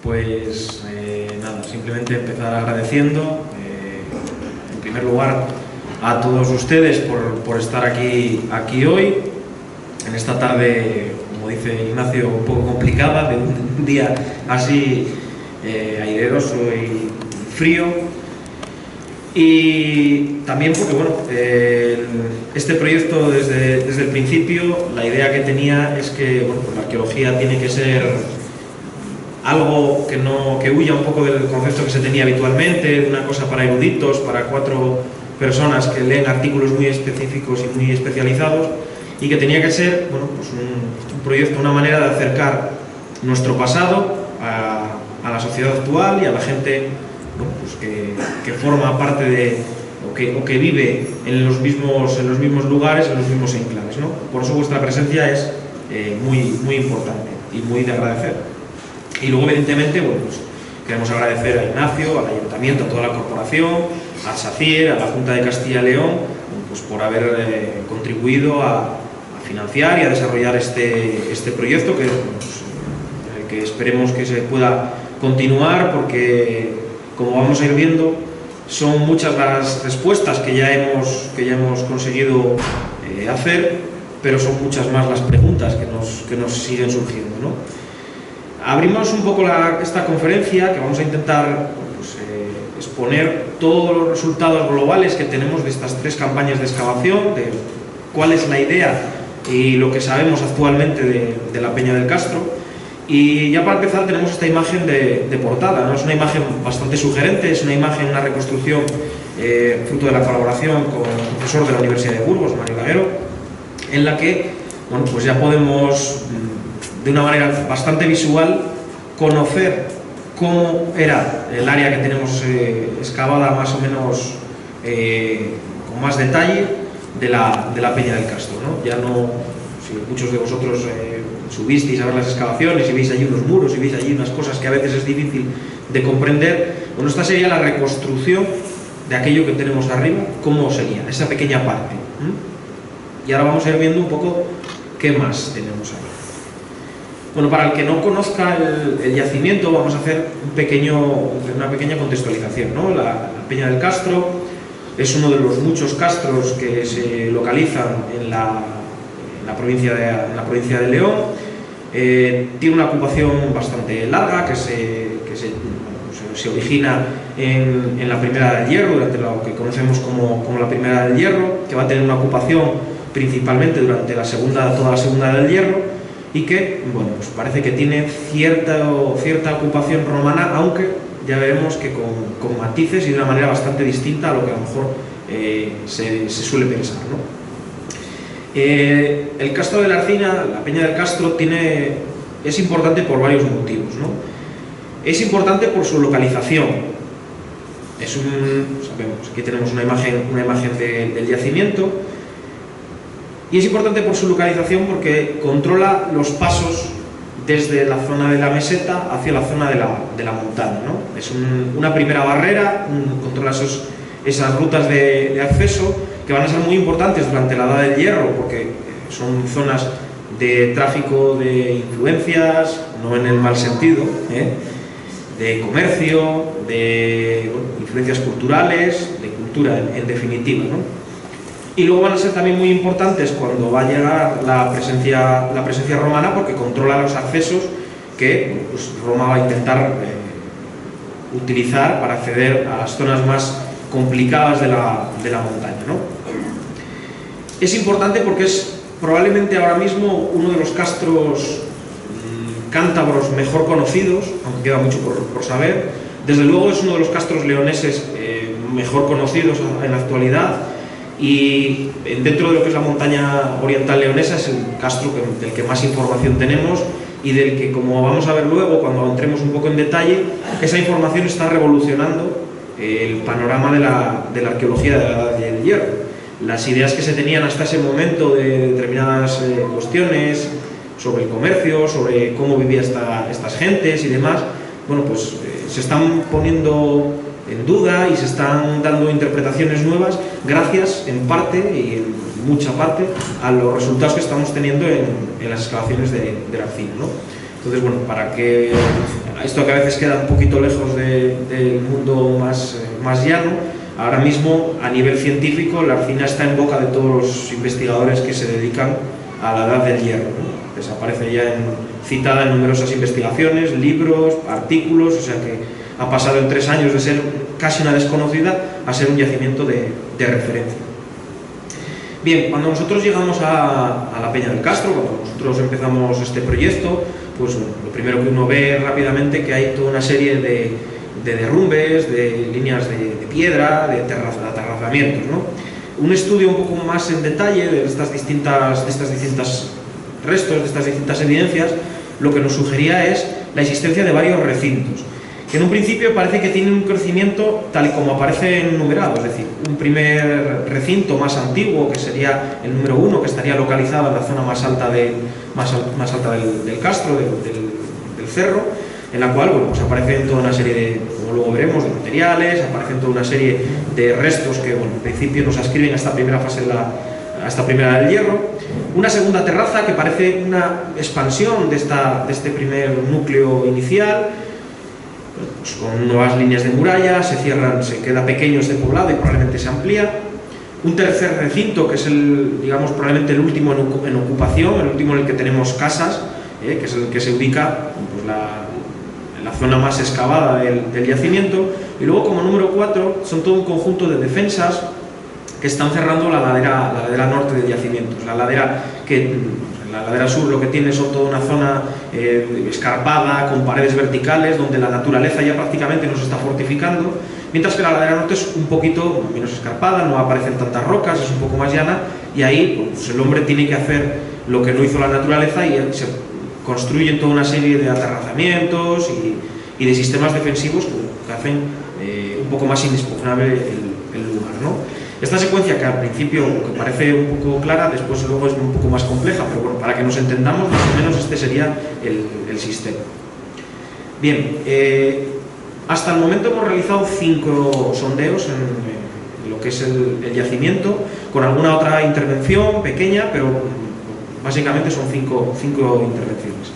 Pues nada, simplemente empezar agradeciendo, en primer lugar, a todos ustedes por estar aquí hoy, en esta tarde, como dice Ignacio, un poco complicada, de un día así aireroso y frío. Y también porque, bueno, este proyecto desde el principio, la idea que tenía es que, bueno, pues la arqueología tiene que ser algo que huya un poco del concepto que se tenía habitualmente, de una cosa para eruditos, para 4 personas que leen artículos muy específicos y muy especializados, y que tenía que ser, bueno, pues un proyecto, una manera de acercar nuestro pasado a la sociedad actual y a la gente, ¿no?, pues que forma parte de o que vive en los mismos lugares, en los mismos enclaves, ¿no? Por eso vuestra presencia es muy importante y muy de agradecer. Y luego, evidentemente, bueno, pues queremos agradecer a Ignacio, al Ayuntamiento, a toda la corporación, a SACIR, a la Junta de Castilla y León, pues por haber contribuido a financiar y a desarrollar este proyecto que esperemos que se pueda continuar, porque, como vamos a ir viendo, son muchas las respuestas que ya hemos conseguido hacer, pero son muchas más las preguntas que nos siguen surgiendo, ¿no? Abrimos un poco esta conferencia, que vamos a intentar, pues, exponer todos los resultados globales que tenemos de estas 3 campañas de excavación, de cuál es la idea y lo que sabemos actualmente de la Peña del Castro. Y ya para empezar tenemos esta imagen de portada, ¿no? Es una imagen bastante sugerente, es una imagen, una reconstrucción fruto de la colaboración con el profesor de la Universidad de Burgos, Mario Laguero, en la que, bueno, pues ya podemos, de una manera bastante visual, conocer cómo era el área que tenemos excavada más o menos con más detalle de la Peña del Castro, ¿no? Ya no, si muchos de vosotros subisteis a ver las excavaciones y veis allí unos muros y veis allí unas cosas que a veces es difícil de comprender, bueno, esta sería la reconstrucción de aquello que tenemos arriba, cómo sería esa pequeña parte. Y ahora vamos a ir viendo un poco qué más tenemos ahí. Bueno, para el que no conozca el yacimiento, vamos a hacer una pequeña contextualización, ¿no? La Peña del Castro es uno de los muchos castros que se localizan en la provincia de León. Tiene una ocupación bastante larga que se origina en la Primera del Hierro, durante lo que conocemos como la Primera del Hierro, que va a tener una ocupación principalmente durante toda la Segunda del Hierro, y que, bueno, pues parece que tiene cierta ocupación romana, aunque ya veremos que con matices y de una manera bastante distinta a lo que a lo mejor se suele pensar, ¿no? El Castro de la Arcina, la Peña del Castro, es importante por varios motivos, ¿no? Es importante por su localización. Sabemos, aquí tenemos una imagen del yacimiento. Y es importante por su localización porque controla los pasos desde la zona de la meseta hacia la zona de la montaña, ¿no? Es una primera barrera, controla esas rutas de acceso que van a ser muy importantes durante la Edad del Hierro, porque son zonas de tráfico de influencias, no en el mal sentido, de comercio, de influencias culturales, de cultura en definitiva, ¿no? Y luego van a ser también muy importantes cuando va a llegar la presencia romana, porque controla los accesos que, bueno, pues Roma va a intentar utilizar para acceder a las zonas más complicadas de la montaña, ¿no? Es importante porque es probablemente ahora mismo uno de los castros cántabros mejor conocidos, aunque queda mucho por saber. Desde luego es uno de los castros leoneses mejor conocidos en la actualidad. Y dentro de lo que es la montaña oriental leonesa es el castro del que más información tenemos y del que, como vamos a ver luego cuando entremos un poco en detalle, esa información está revolucionando el panorama de la arqueología de la Edad del Hierro. Las ideas que se tenían hasta ese momento de determinadas cuestiones sobre el comercio, sobre cómo vivían estas gentes y demás, bueno, pues se están poniendo en duda y se están dando interpretaciones nuevas gracias en parte y en mucha parte a los resultados que estamos teniendo en las excavaciones de la Arcina, ¿no? Entonces, bueno, para que esto que a veces queda un poquito lejos del mundo más llano, ahora mismo a nivel científico la arcina está en boca de todos los investigadores que se dedican a la edad del hierro, ¿no? Desaparece ya citada en numerosas investigaciones, libros, artículos, o sea que ha pasado en 3 años de ser casi una desconocida a ser un yacimiento de referencia. Bien, cuando nosotros llegamos a la Peña del Castro, cuando nosotros empezamos este proyecto, pues lo primero que uno ve rápidamente es que hay toda una serie de derrumbes, de líneas de piedra, de aterrazamientos, ¿no? Un estudio un poco más en detalle de estas distintas restos, de estas distintas evidencias, lo que nos sugería es la existencia de varios recintos, que en un principio parece que tienen un crecimiento tal y como aparece enumerado, es decir, un primer recinto más antiguo, que sería el número 1, que estaría localizado en la zona más alta del castro, del cerro, en la cual bueno, pues aparecen toda una serie de, como luego veremos, de materiales, aparecen toda una serie de restos que bueno, en principio nos ascriben a esta primera fase a esta primera del hierro. Una segunda terraza que parece una expansión de este primer núcleo inicial, pues con nuevas líneas de muralla, se queda pequeño este poblado y probablemente se amplía. Un tercer recinto que es digamos, probablemente el último en ocupación, el último en el que tenemos casas, que es el que se ubica pues, en la zona más excavada del yacimiento. Y luego, como número 4, son todo un conjunto de defensas que están cerrando la ladera norte del yacimiento. La ladera sur lo que tiene son toda una zona escarpada, con paredes verticales, donde la naturaleza ya prácticamente nos está fortificando, mientras que la ladera norte es un poquito menos escarpada, no aparecen tantas rocas, es un poco más llana, y ahí pues, el hombre tiene que hacer lo que no hizo la naturaleza y se construyen toda una serie de aterrazamientos y de sistemas defensivos que hacen un poco más inexpugnable el lugar, ¿no? Esta secuencia, que al principio que parece un poco clara, después luego es un poco más compleja, pero bueno, para que nos entendamos, más o menos este sería el sistema. Bien, hasta el momento hemos realizado 5 sondeos en lo que es el yacimiento, con alguna otra intervención pequeña, pero básicamente son 5 intervenciones.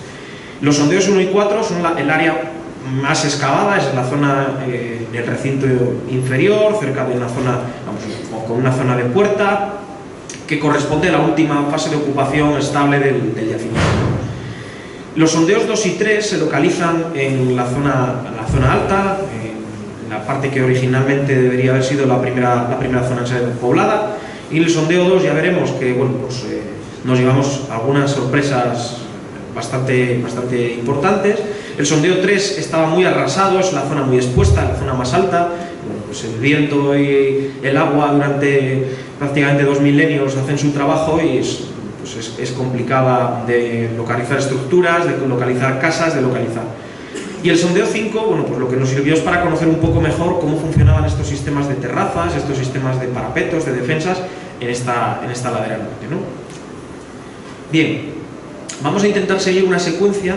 Los sondeos 1 y 4 son el área más excavada, es la zona en el recinto inferior, cerca de una zona, vamos, con una zona de puerta, que corresponde a la última fase de ocupación estable del yacimiento. Los sondeos 2 y 3 se localizan en la zona alta, en la parte que originalmente debería haber sido la primera zona poblada, y en el sondeo 2 ya veremos que bueno, pues, nos llevamos algunas sorpresas bastante importantes. El sondeo 3 estaba muy arrasado, es la zona muy expuesta, la zona más alta. Bueno, pues el viento y el agua durante prácticamente 2 milenios hacen su trabajo y es complicada de localizar estructuras, de localizar casas, de localizar. Y el sondeo 5, bueno, pues lo que nos sirvió es para conocer un poco mejor cómo funcionaban estos sistemas de terrazas, estos sistemas de parapetos, de defensas en esta ladera norte, ¿no? Bien, vamos a intentar seguir una secuencia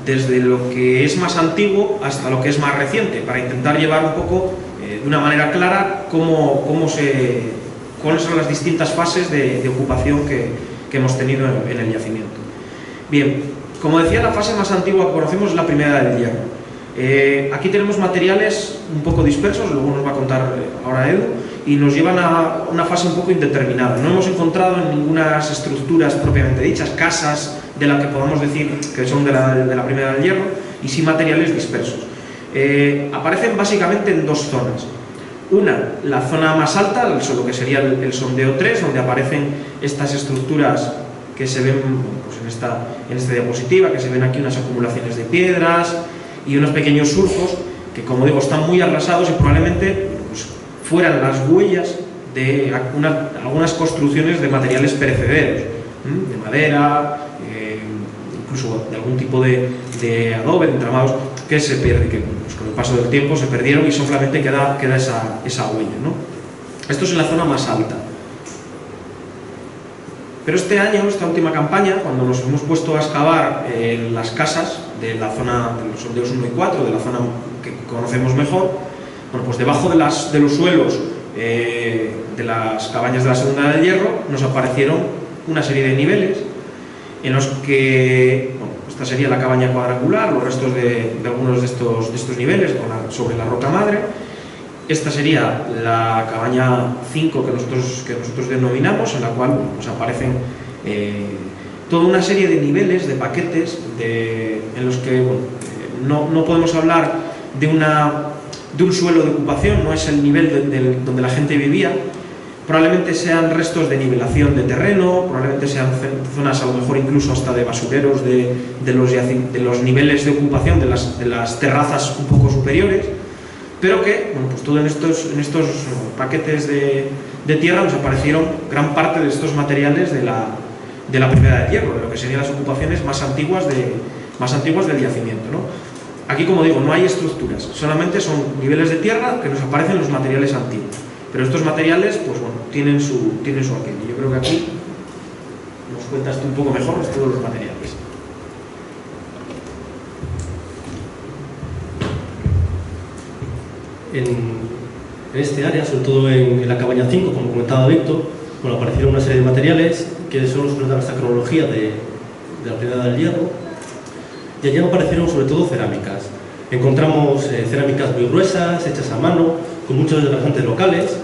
desde lo que es más antiguo hasta lo que es más reciente, para intentar llevar un poco, de una manera clara, cuáles son las distintas fases de ocupación que hemos tenido en el yacimiento. Bien, como decía, la fase más antigua que conocemos es la primera del hierro. Aquí tenemos materiales un poco dispersos, luego nos va a contar ahora Edu, y nos llevan a una fase un poco indeterminada. No hemos encontrado en ninguna estructuras propiamente dichas, casas de las que podamos decir que son de la primera del hierro, y sí materiales dispersos. Aparecen básicamente en 2 zonas. Una, la zona más alta, lo que sería el sondeo 3, donde aparecen estas estructuras que se ven pues en esta diapositiva, que se ven aquí unas acumulaciones de piedras y unos pequeños surcos que, como digo, están muy arrasados y probablemente pues, fueran las huellas de algunas construcciones de materiales perecederos, de madera, incluso de algún tipo de adobe, de entramados, que se pierde, que pues, con el paso del tiempo se perdieron y solamente queda esa huella, ¿no? Esto es en la zona más alta. Pero este año, esta última campaña, cuando nos hemos puesto a excavar en las casas de la zona de los sondeos 1 y 4, de la zona que conocemos mejor, bueno, pues debajo de los suelos de las cabañas de la segunda del hierro nos aparecieron una serie de niveles en los que, bueno, esta sería la cabaña cuadrangular, los restos de algunos de estos niveles sobre la roca madre. Esta sería la cabaña 5 que nosotros denominamos, en la cual pues, aparecen toda una serie de niveles, de paquetes, en los que bueno, no podemos hablar de un suelo de ocupación, no es el nivel donde la gente vivía. Probablemente sean restos de nivelación de terreno, probablemente sean zonas a lo mejor incluso hasta de basureros de los niveles de ocupación de las terrazas un poco superiores, pero que, bueno, pues todo en estos paquetes de tierra nos aparecieron gran parte de estos materiales de la Primera del Hierro, de lo que serían las ocupaciones más antiguas del yacimiento, ¿no? Aquí, como digo, no hay estructuras, solamente son niveles de tierra que nos aparecen los materiales antiguos. Pero estos materiales, pues bueno, tienen su aquel. Y yo creo que aquí nos cuentas tú un poco mejor todos los materiales. En este área, sobre todo en la cabaña 5, como comentaba Víctor, bueno, aparecieron una serie de materiales que son los que nos dan esta cronología de la Primera del Hierro, y allí aparecieron sobre todo cerámicas. Encontramos cerámicas muy gruesas, hechas a mano, con muchos desgastantes locales,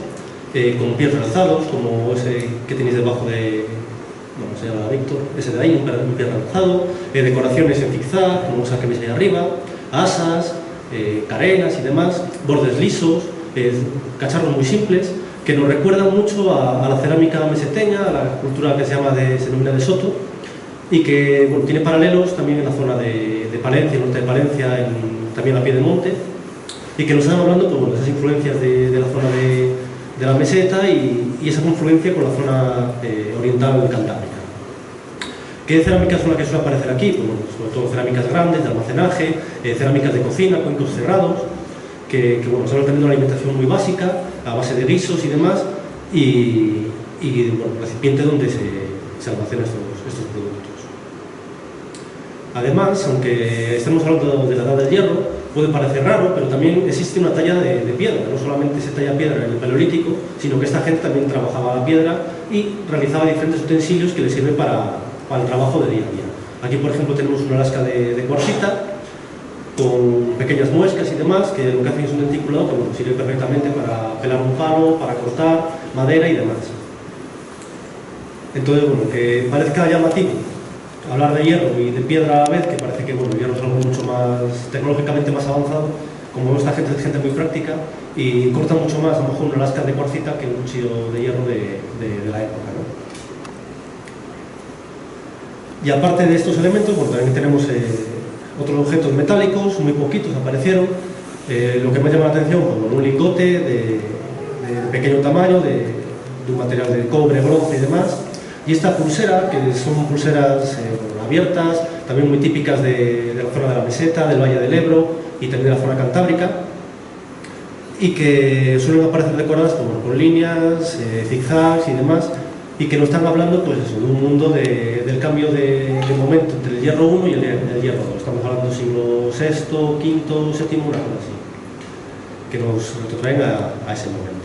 con pies realzados, como ese que tenéis debajo de, bueno, se llama Víctor, ese de ahí, un pie realzado, decoraciones en zigzag, como esa que veis ahí arriba, asas, carenas y demás, bordes lisos, cacharros muy simples, que nos recuerdan mucho a la cerámica meseteña, a la cultura que se denomina de Soto, y que bueno, tiene paralelos también en la zona de Palencia, norte de Palencia, también la Piedemonte, y que nos están hablando pues, bueno, de esas influencias de la zona de la meseta y esa confluencia con la zona oriental cantábrica. ¿Qué cerámicas son las que suelen aparecer aquí? Pues, bueno, sobre todo cerámicas grandes, de almacenaje, cerámicas de cocina, cuencos cerrados, que bueno, están teniendo una alimentación muy básica, a base de guisos y demás, y bueno, recipientes donde se almacenan estos productos. Además, aunque estemos hablando de la Edad del Hierro, puede parecer raro, pero también existe una talla de piedra. No solamente se talla piedra en el Paleolítico, sino que esta gente también trabajaba la piedra y realizaba diferentes utensilios que les sirven para el trabajo de día a día. Aquí, por ejemplo, tenemos una lasca de cuarcita con pequeñas muescas y demás, que lo que hacen es un denticulado que bueno, sirve perfectamente para pelar un palo, para cortar madera y demás. Entonces, bueno, que parezca llamativo hablar de hierro y de piedra a la vez, que parece que bueno, el hierro es algo mucho más tecnológicamente más avanzado, como esta gente es gente muy práctica y corta mucho más a lo mejor una lasca de cuarcita que un cuchillo de hierro de la época, ¿no? Y aparte de estos elementos, bueno, también tenemos otros objetos metálicos, muy poquitos aparecieron. Lo que me llama la atención, pues, bueno, un lingote de pequeño tamaño, de un material de cobre, bronce y demás. Y esta pulsera, que son pulseras abiertas, también muy típicas de la zona de la meseta, del Valle del Ebro y también de la zona cantábrica, y que suelen aparecer decoradas con líneas, zigzags y demás, y que nos están hablando pues, eso, de un mundo del cambio de momento entre el hierro 1 y el hierro 2. Estamos hablando del siglo VI, V, VII, una cosa así, que nos retrotraen a ese momento.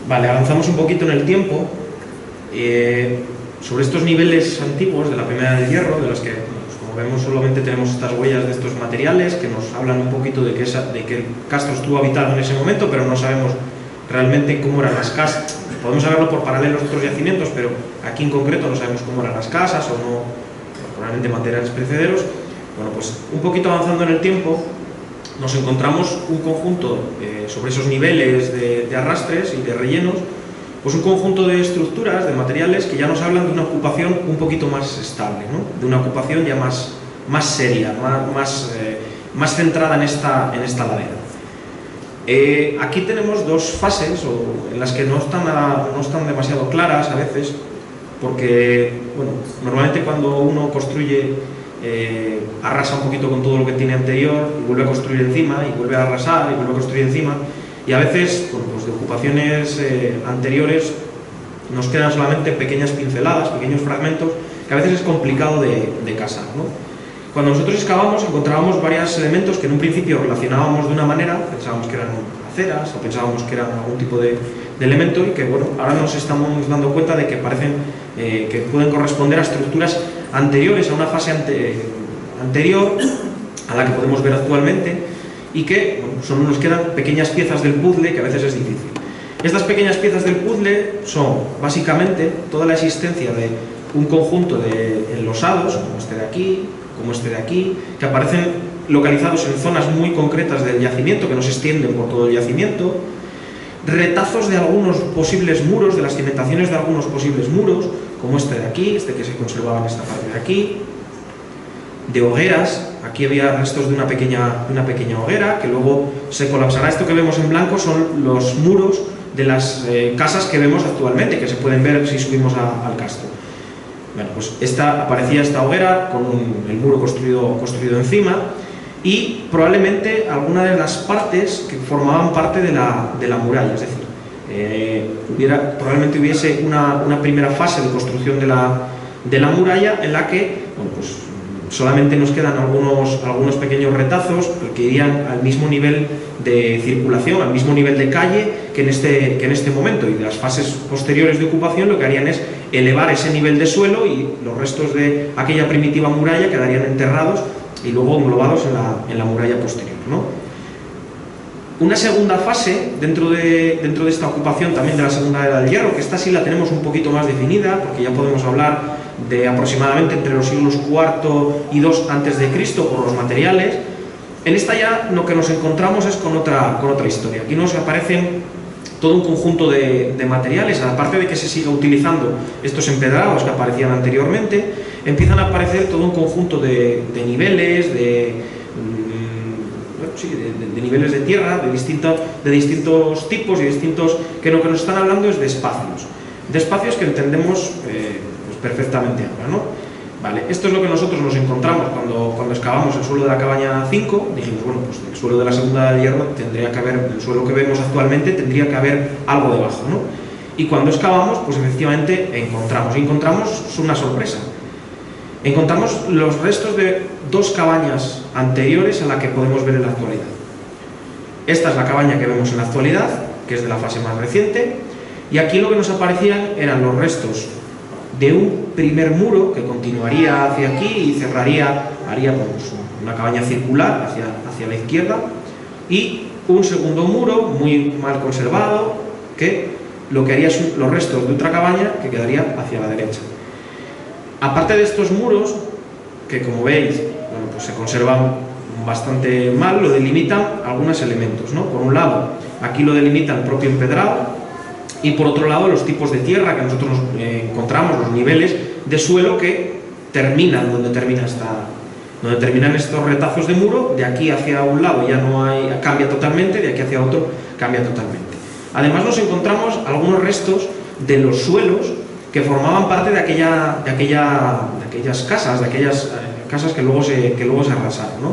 Vale, avanzamos un poquito en el tiempo. Sobre estos niveles antiguos de la Primera del Hierro, de los que, pues, como vemos, solamente tenemos estas huellas de estos materiales que nos hablan un poquito de que el castro estuvo habitado en ese momento, pero no sabemos realmente cómo eran las casas. Podemos saberlo por paralelos de otros yacimientos, pero aquí en concreto no sabemos cómo eran las casas o no, probablemente materiales perecederos. Bueno, pues un poquito avanzando en el tiempo, nos encontramos un conjunto, sobre esos niveles de arrastres y de rellenos, pues un conjunto de estructuras, de materiales que ya nos hablan de una ocupación un poquito más estable, ¿no? De una ocupación ya más seria, más centrada en esta ladera. Aquí tenemos dos fases en las que no están demasiado claras a veces, porque bueno, normalmente cuando uno construye arrasa un poquito con todo lo que tiene anterior y vuelve a construir encima y vuelve a arrasar y vuelve a construir encima, y a veces bueno, pues de ocupaciones anteriores nos quedan solamente pequeñas pinceladas, pequeños fragmentos que a veces es complicado de casar, ¿no? Cuando nosotros excavamos encontrábamos varios elementos que en un principio relacionábamos de una manera, pensábamos que eran aceras o pensábamos que eran algún tipo de elemento y que, bueno, ahora nos estamos dando cuenta de que parecen que pueden corresponder a estructuras anteriores, a una fase anterior a la que podemos ver actualmente, y que, bueno, nos quedan pequeñas piezas del puzzle que a veces es difícil. Estas pequeñas piezas del puzzle son básicamente toda la existencia de un conjunto de enlosados, como este de aquí, como este de aquí, que aparecen localizados en zonas muy concretas del yacimiento, que no se extienden por todo el yacimiento, retazos de algunos posibles muros, de las cimentaciones de algunos posibles muros, como este de aquí, este que se conservaba en esta parte de aquí, de hogueras. Aquí había restos de una pequeña hoguera que luego se colapsará. Esto que vemos en blanco son los muros de las casas que vemos actualmente, que se pueden ver si subimos al castro. Bueno, pues aparecía esta hoguera con el muro construido encima, y probablemente alguna de las partes que formaban parte de la muralla, es decir, probablemente hubiese una primera fase de construcción de la muralla en la que, bueno, pues solamente nos quedan algunos pequeños retazos que irían al mismo nivel de circulación, al mismo nivel de calle que en este momento, y de las fases posteriores de ocupación lo que harían es elevar ese nivel de suelo, y los restos de aquella primitiva muralla quedarían enterrados y luego englobados en la muralla posterior, ¿no? Una segunda fase dentro de esta ocupación también de la Segunda Edad del Hierro, que esta sí la tenemos un poquito más definida, porque ya podemos hablar de aproximadamente entre los siglos IV y II a.C. por los materiales. En esta ya lo que nos encontramos es con otra historia. Aquí nos aparecen todo un conjunto de materiales, aparte de que se siga utilizando estos empedrados que aparecían anteriormente, empiezan a aparecer todo un conjunto de niveles, de niveles de tierra, de distintos tipos y distintos, que lo que nos están hablando es de espacios que entendemos pues perfectamente ahora, ¿no? Vale, esto es lo que nosotros nos encontramos cuando excavamos el suelo de la cabaña 5. Dijimos, bueno, pues el suelo de la Segunda Edad del Hierro tendría que haber, el suelo que vemos actualmente tendría que haber algo debajo, ¿no? Y cuando excavamos, pues efectivamente encontramos una sorpresa. Encontramos los restos de dos cabañas anteriores a la que podemos ver en la actualidad. Esta es la cabaña que vemos en la actualidad, que es de la fase más reciente, y aquí lo que nos aparecían eran los restos de un primer muro que continuaría hacia aquí y haría pues, una cabaña circular hacia la izquierda, y un segundo muro muy mal conservado que lo que haría son los restos de otra cabaña que quedaría hacia la derecha. Aparte de estos muros, que como veis, bueno, pues se conservan bastante mal, lo delimitan algunos elementos, ¿no? Por un lado, aquí lo delimita el propio empedrado, y por otro lado los tipos de tierra que nosotros encontramos, los niveles de suelo que terminan donde terminan estos retazos de muro. De aquí hacia un lado ya cambia totalmente, de aquí hacia otro cambia totalmente. Además nos encontramos algunos restos de los suelos que formaban parte de aquellas casas que luego se arrasaron, ¿no?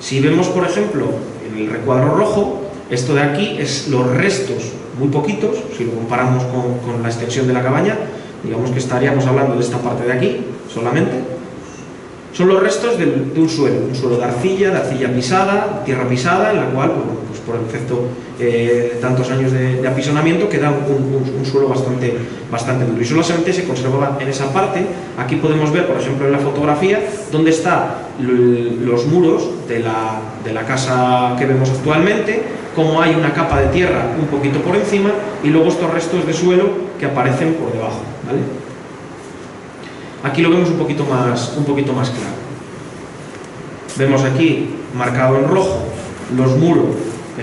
Si vemos, por ejemplo, en el recuadro rojo, esto de aquí es los restos, muy poquitos, si lo comparamos con la extensión de la cabaña, digamos que estaríamos hablando de esta parte de aquí solamente. Son los restos de un suelo de arcilla pisada, tierra pisada, en la cual, pues por el efecto de tantos años de apisonamiento, queda un suelo bastante duro. Y solamente se conservaba en esa parte. Aquí podemos ver, por ejemplo, en la fotografía, dónde están los muros de la casa que vemos actualmente, cómo hay una capa de tierra un poquito por encima, y luego estos restos de suelo que aparecen por debajo, ¿vale? Aquí lo vemos un poquito más claro. Vemos aquí marcado en rojo el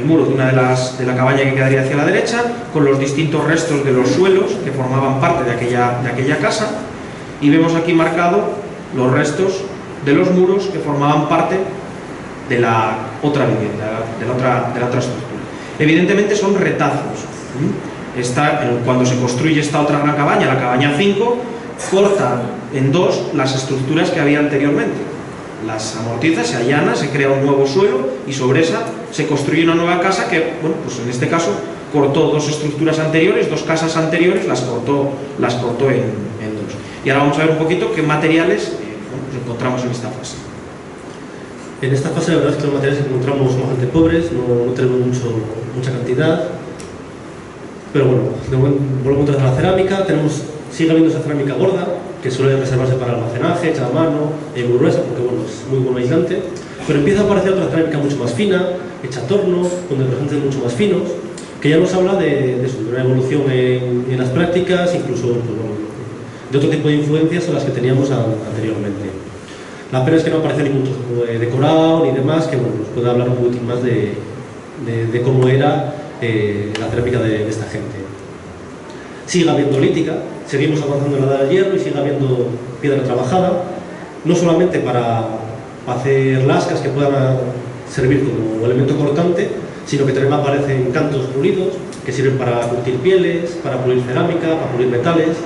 muro de una de la cabaña que quedaría hacia la derecha, con los distintos restos de los suelos que formaban parte de aquella casa, y vemos aquí marcado los restos de los muros que formaban parte de la otra vivienda, de la otra estructura. Evidentemente son retazos. Cuando se construye esta otra gran cabaña, la cabaña 5, corta en dos las estructuras que había anteriormente. Las amortiza, se allana, se crea un nuevo suelo, y sobre esa se construye una nueva casa que, bueno, pues en este caso cortó dos estructuras anteriores, dos casas anteriores, las cortó en dos. Y ahora vamos a ver un poquito qué materiales nos encontramos en esta fase. En esta fase la verdad es que los materiales que encontramos son bastante pobres, no tenemos mucha cantidad. Pero bueno, volvemos a la cerámica. Sigue habiendo esa cerámica gorda, que suele reservarse para almacenaje, hecha a mano, muy gruesa, porque bueno, es muy buen aislante. Pero empieza a aparecer otra cerámica mucho más fina, hecha a torno, con ingredientes mucho más finos, que ya nos habla de una evolución en las prácticas, incluso pues, bueno, de otro tipo de influencias a las que teníamos anteriormente. La pena es que no aparece ningún trozo de decorado ni demás, que bueno, nos puede hablar un poquitín más de cómo era la cerámica de esta gente. Sigue habiendo lítica, seguimos avanzando en la edad del hierro y sigue habiendo piedra trabajada, no solamente para hacer lascas que puedan servir como elemento cortante, sino que también aparecen cantos pulidos que sirven para curtir pieles, para pulir cerámica, para pulir metales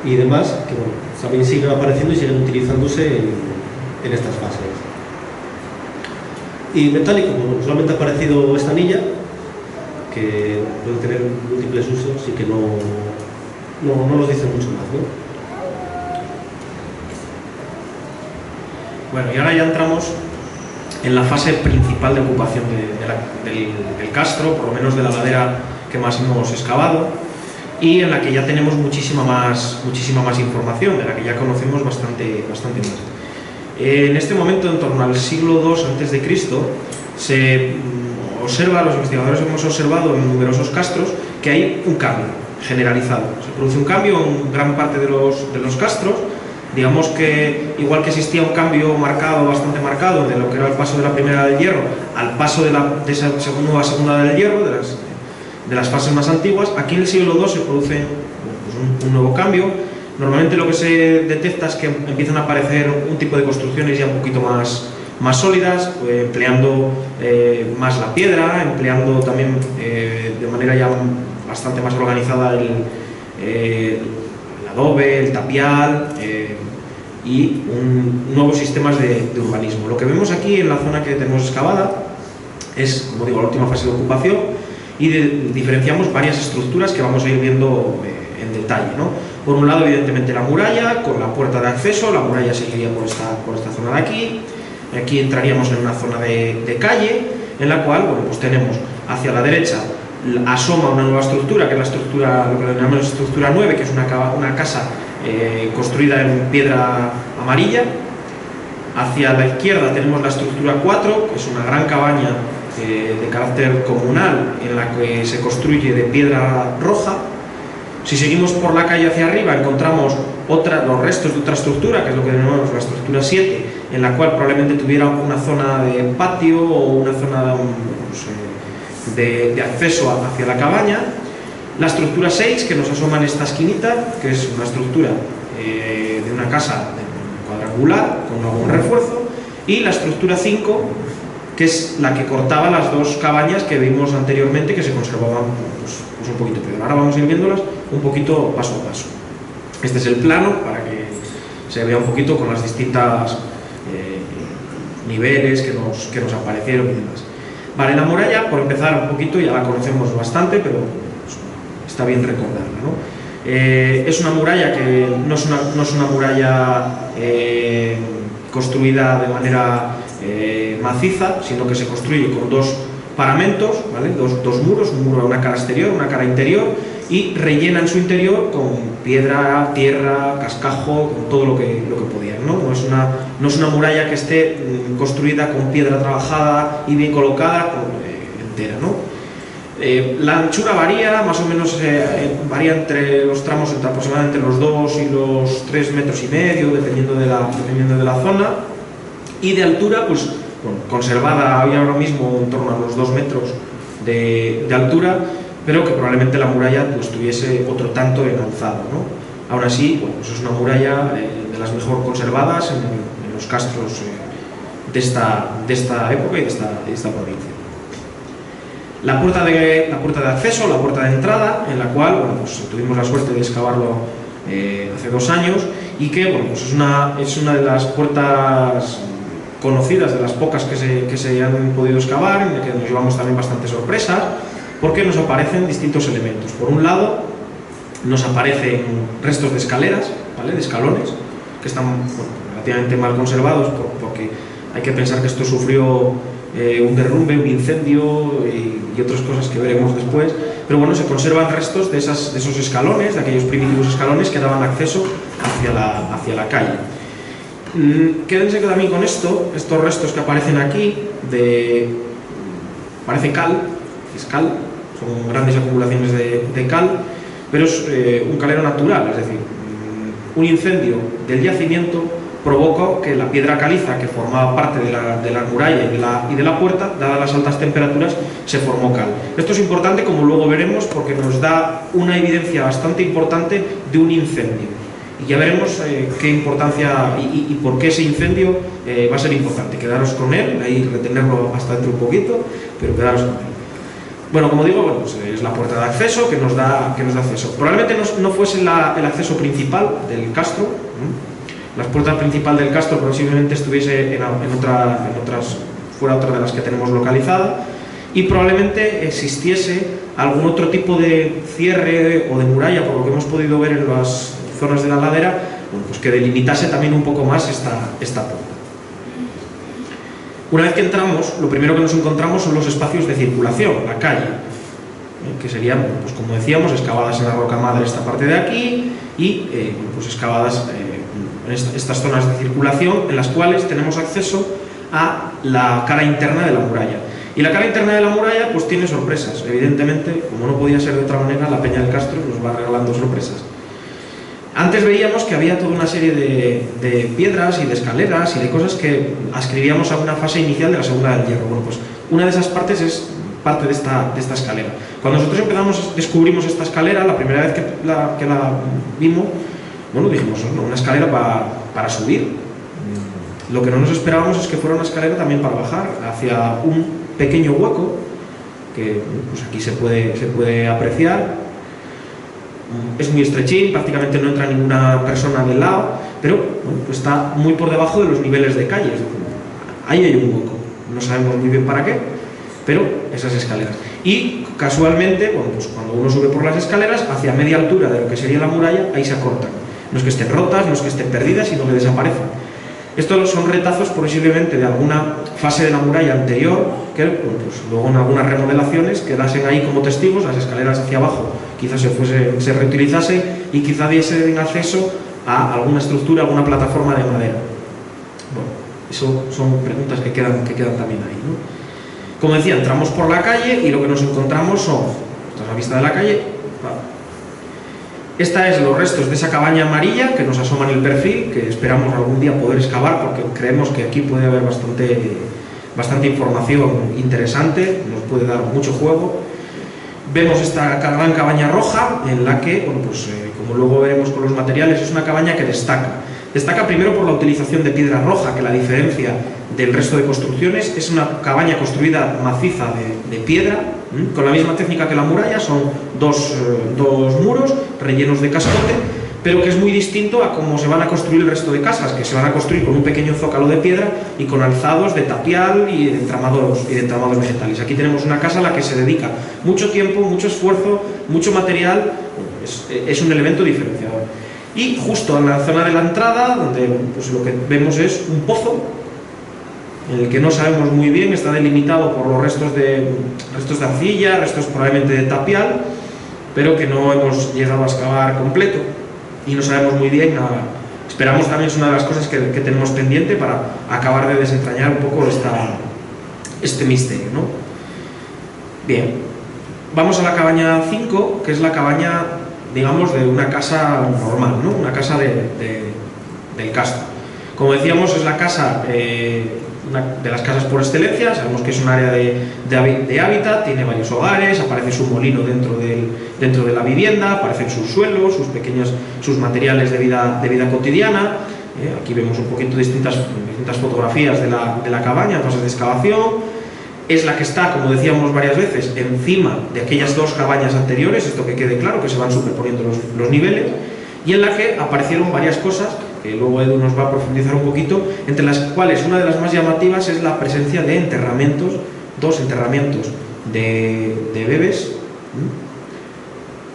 y demás, que bueno, también siguen apareciendo y siguen utilizándose en estas fases. Y metálico, bueno, solamente ha aparecido esta anilla, que puede tener múltiples usos y que no nos dice mucho más, ¿no? Bueno, y ahora ya entramos en la fase principal de ocupación del castro, por lo menos de la ladera que más hemos excavado, y en la que ya tenemos muchísima más información, de la que ya conocemos bastante más. En este momento, en torno al siglo II a.C., se observa, los investigadores hemos observado en numerosos castros que hay un cambio generalizado. Se produce un cambio en gran parte de los castros. Digamos que, igual que existía un cambio bastante marcado de lo que era el paso de la primera edad del hierro al paso de esa nueva segunda edad del hierro, de las fases más antiguas, aquí en el siglo II se produce pues un nuevo cambio. Normalmente lo que se detecta es que empiezan a aparecer un tipo de construcciones ya un poquito más sólidas, empleando más la piedra, empleando también de manera ya bastante más organizada el adobe, el tapial y nuevos sistemas de urbanismo. Lo que vemos aquí en la zona que tenemos excavada es, como digo, la última fase de ocupación, y diferenciamos varias estructuras que vamos a ir viendo en detalle, ¿no? Por un lado, evidentemente, la muralla con la puerta de acceso. La muralla seguiría por esta zona de aquí. Aquí entraríamos en una zona de calle, en la cual, bueno, pues tenemos hacia la derecha asoma una nueva estructura, que es la estructura, lo que denominamos estructura 9, que es una casa construida en piedra amarilla. Hacia la izquierda tenemos la estructura 4, que es una gran cabaña de carácter comunal, en la que se construye de piedra roja. Si seguimos por la calle hacia arriba, encontramos los restos de otra estructura, que es lo que denominamos la estructura 7, en la cual probablemente tuviera una zona de patio o una zona de acceso hacia la cabaña. La estructura 6, que nos asoma en esta esquinita, que es una estructura de una casa cuadrangular con algún refuerzo, y la estructura 5, que es la que cortaba las dos cabañas que vimos anteriormente, que se conservaban pues un poquito peor. Ahora vamos a ir viéndolas un poquito paso a paso. Este es el plano para que se vea un poquito con las distintas niveles que nos aparecieron y demás. Vale, la muralla, por empezar un poquito, ya la conocemos bastante, pero pues, está bien recordarla, ¿no? Es una muralla que no es una muralla construida de manera maciza, sino que se construye con dos paramentos, ¿vale? dos muros, un muro a una cara exterior, una cara interior, y rellena en su interior con piedra, tierra, cascajo, con todo lo que podían, ¿no? No es una muralla que esté construida con piedra trabajada y bien colocada, entera, ¿no? La anchura varía, más o menos varía entre los tramos entre aproximadamente los 2 y los 3,5 metros, dependiendo de la zona, y de altura, pues bueno, conservada ahora mismo en torno a los 2 metros de altura, pero que probablemente la muralla pues tuviese otro tanto en alzado, ¿no? Aún así, bueno, pues es una muralla de las mejor conservadas en los castros de esta época y de esta provincia. La puerta de acceso, la puerta de entrada, en la cual, bueno, pues tuvimos la suerte de excavarlo hace 2 años, y que, bueno, pues es una de las puertas conocidas, de las pocas que se han podido excavar, en la que nos llevamos también bastantes sorpresas, porque nos aparecen distintos elementos. Por un lado, nos aparecen restos de escaleras, ¿vale? De escalones, que están, bueno, relativamente mal conservados, porque hay que pensar que esto sufrió un derrumbe, un incendio y otras cosas que veremos después. Pero bueno, se conservan restos de esos escalones, de aquellos primitivos escalones que daban acceso hacia la calle. Quédense también con estos restos que aparecen aquí, parece cal, es cal, son grandes acumulaciones de cal, pero es un calero natural, es decir, un incendio del yacimiento provocó que la piedra caliza que formaba parte de la muralla y de la puerta, dadas las altas temperaturas, se formó cal. Esto es importante, como luego veremos, porque nos da una evidencia bastante importante de un incendio. Y ya veremos qué importancia y por qué ese incendio va a ser importante. Quedaros con él, ahí retenerlo hasta dentro un poquito, pero quedaros con él. Bueno, como digo, bueno, pues es la puerta de acceso que nos da acceso. Probablemente no fuese el acceso principal del castro. La puerta principal del castro posiblemente estuviese fuera otra de las que tenemos localizada, y probablemente existiese algún otro tipo de cierre o de muralla, por lo que hemos podido ver en las zonas de la ladera, bueno, pues que delimitase también un poco más esta puerta. Una vez que entramos, lo primero que nos encontramos son los espacios de circulación, la calle, que serían, pues como decíamos, excavadas en la roca madre esta parte de aquí y pues excavadas en estas zonas de circulación, en las cuales tenemos acceso a la cara interna de la muralla. Y la cara interna de la muralla pues tiene sorpresas. Evidentemente, como no podía ser de otra manera, la Peña del Castro nos va regalando sorpresas. Antes veíamos que había toda una serie de piedras y de escaleras y de cosas que ascribíamos a una fase inicial de la Segunda del Hierro. Bueno, pues una de esas partes es parte de esta escalera. Cuando nosotros descubrimos esta escalera, la primera vez que la vimos, bueno, dijimos, no, una escalera para subir. Lo que no nos esperábamos es que fuera una escalera también para bajar hacia un pequeño hueco que pues aquí se puede apreciar. Es muy estrechín, prácticamente no entra ninguna persona del lado, pero bueno, pues está muy por debajo de los niveles de calles. Ahí hay un hueco, no sabemos muy bien para qué, pero esas escaleras. Y casualmente, bueno, pues cuando uno sube por las escaleras, hacia media altura de lo que sería la muralla, ahí se acortan. No es que estén rotas, no es que estén perdidas, sino que desaparecen. Estos son retazos posiblemente de alguna fase de la muralla anterior, que bueno, pues luego en algunas remodelaciones quedasen ahí como testigos, las escaleras hacia abajo quizás se reutilizasen y quizá diesen acceso a alguna estructura, alguna plataforma de madera. Bueno, eso son preguntas que quedan también ahí, ¿no? Como decía, entramos por la calle y lo que nos encontramos son, esta es la vista de la calle, esta es los restos de esa cabaña amarilla que nos asoma en el perfil, que esperamos algún día poder excavar porque creemos que aquí puede haber bastante información interesante, nos puede dar mucho juego. Vemos esta gran cabaña roja en la que, bueno, pues, como luego veremos con los materiales, es una cabaña que destaca. Destaca primero por la utilización de piedra roja, que la diferencia del resto de construcciones. Es una cabaña construida maciza de piedra, con la misma técnica que la muralla, son dos muros rellenos de cascote, pero que es muy distinto a cómo se van a construir el resto de casas, que se van a construir con un pequeño zócalo de piedra y con alzados de tapial y de entramados vegetales. Aquí tenemos una casa a la que se dedica mucho tiempo, mucho esfuerzo, mucho material, es un elemento diferenciador. Y justo en la zona de la entrada, donde pues, lo que vemos es un pozo, en el que no sabemos muy bien, está delimitado por los restos de arcilla, restos probablemente de tapial, pero que no hemos llegado a excavar completo y no sabemos muy bien. Esperamos también, es una de las cosas que tenemos pendiente para acabar de desentrañar un poco este misterio, ¿no? Bien, vamos a la cabaña 5, que es la cabaña, digamos, de una casa normal, ¿no? Una casa del Castro. Como decíamos, es la casa, una de las casas por excelencia. Sabemos que es un área de hábitat, tiene varios hogares, aparece su molino dentro de la vivienda, aparecen sus suelos, sus materiales de vida cotidiana. Aquí vemos un poquito distintas fotografías de la cabaña, fases de excavación. Es la que está, como decíamos varias veces, encima de aquellas dos cabañas anteriores, esto que quede claro, que se van superponiendo los niveles, y en la que aparecieron varias cosas, que luego Edu nos va a profundizar un poquito, entre las cuales una de las más llamativas es la presencia de enterramientos, dos enterramientos de bebés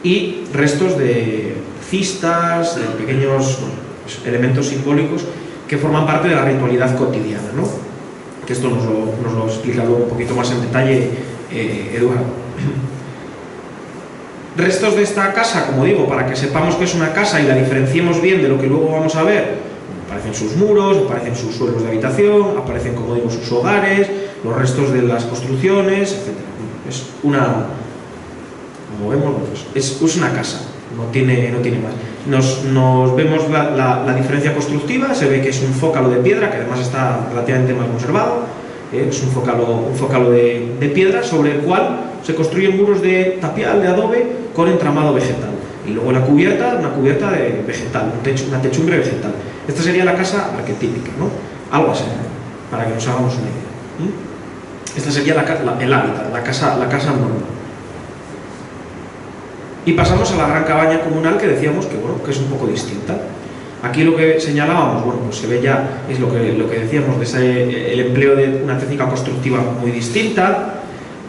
y restos de cistas, de pequeños elementos simbólicos que forman parte de la ritualidad cotidiana, ¿no? que esto nos lo explica luego un poquito más en detalle Eduardo. Restos de esta casa, como digo, para que sepamos que es una casa y la diferenciemos bien de lo que luego vamos a ver, aparecen sus muros, aparecen sus suelos de habitación, aparecen, como digo, sus hogares, los restos de las construcciones, etc. Es una, como vemos, es una casa, no tiene más. Nos vemos la diferencia constructiva, se ve que es un zócalo de piedra, que además está relativamente mal conservado, es un zócalo de piedra sobre el cual se construyen muros de tapial, de adobe, con entramado vegetal. Y luego la cubierta, una cubierta de vegetal, una techumbre vegetal. Esta sería la casa arquetípica, ¿no? Algo así, para que nos hagamos una idea. Esta sería el hábitat, la casa normal. Y pasamos a la gran cabaña comunal, que decíamos que, bueno, que es un poco distinta. Aquí lo que señalábamos, bueno, pues se ve ya, es lo que decíamos, de el empleo de una técnica constructiva muy distinta,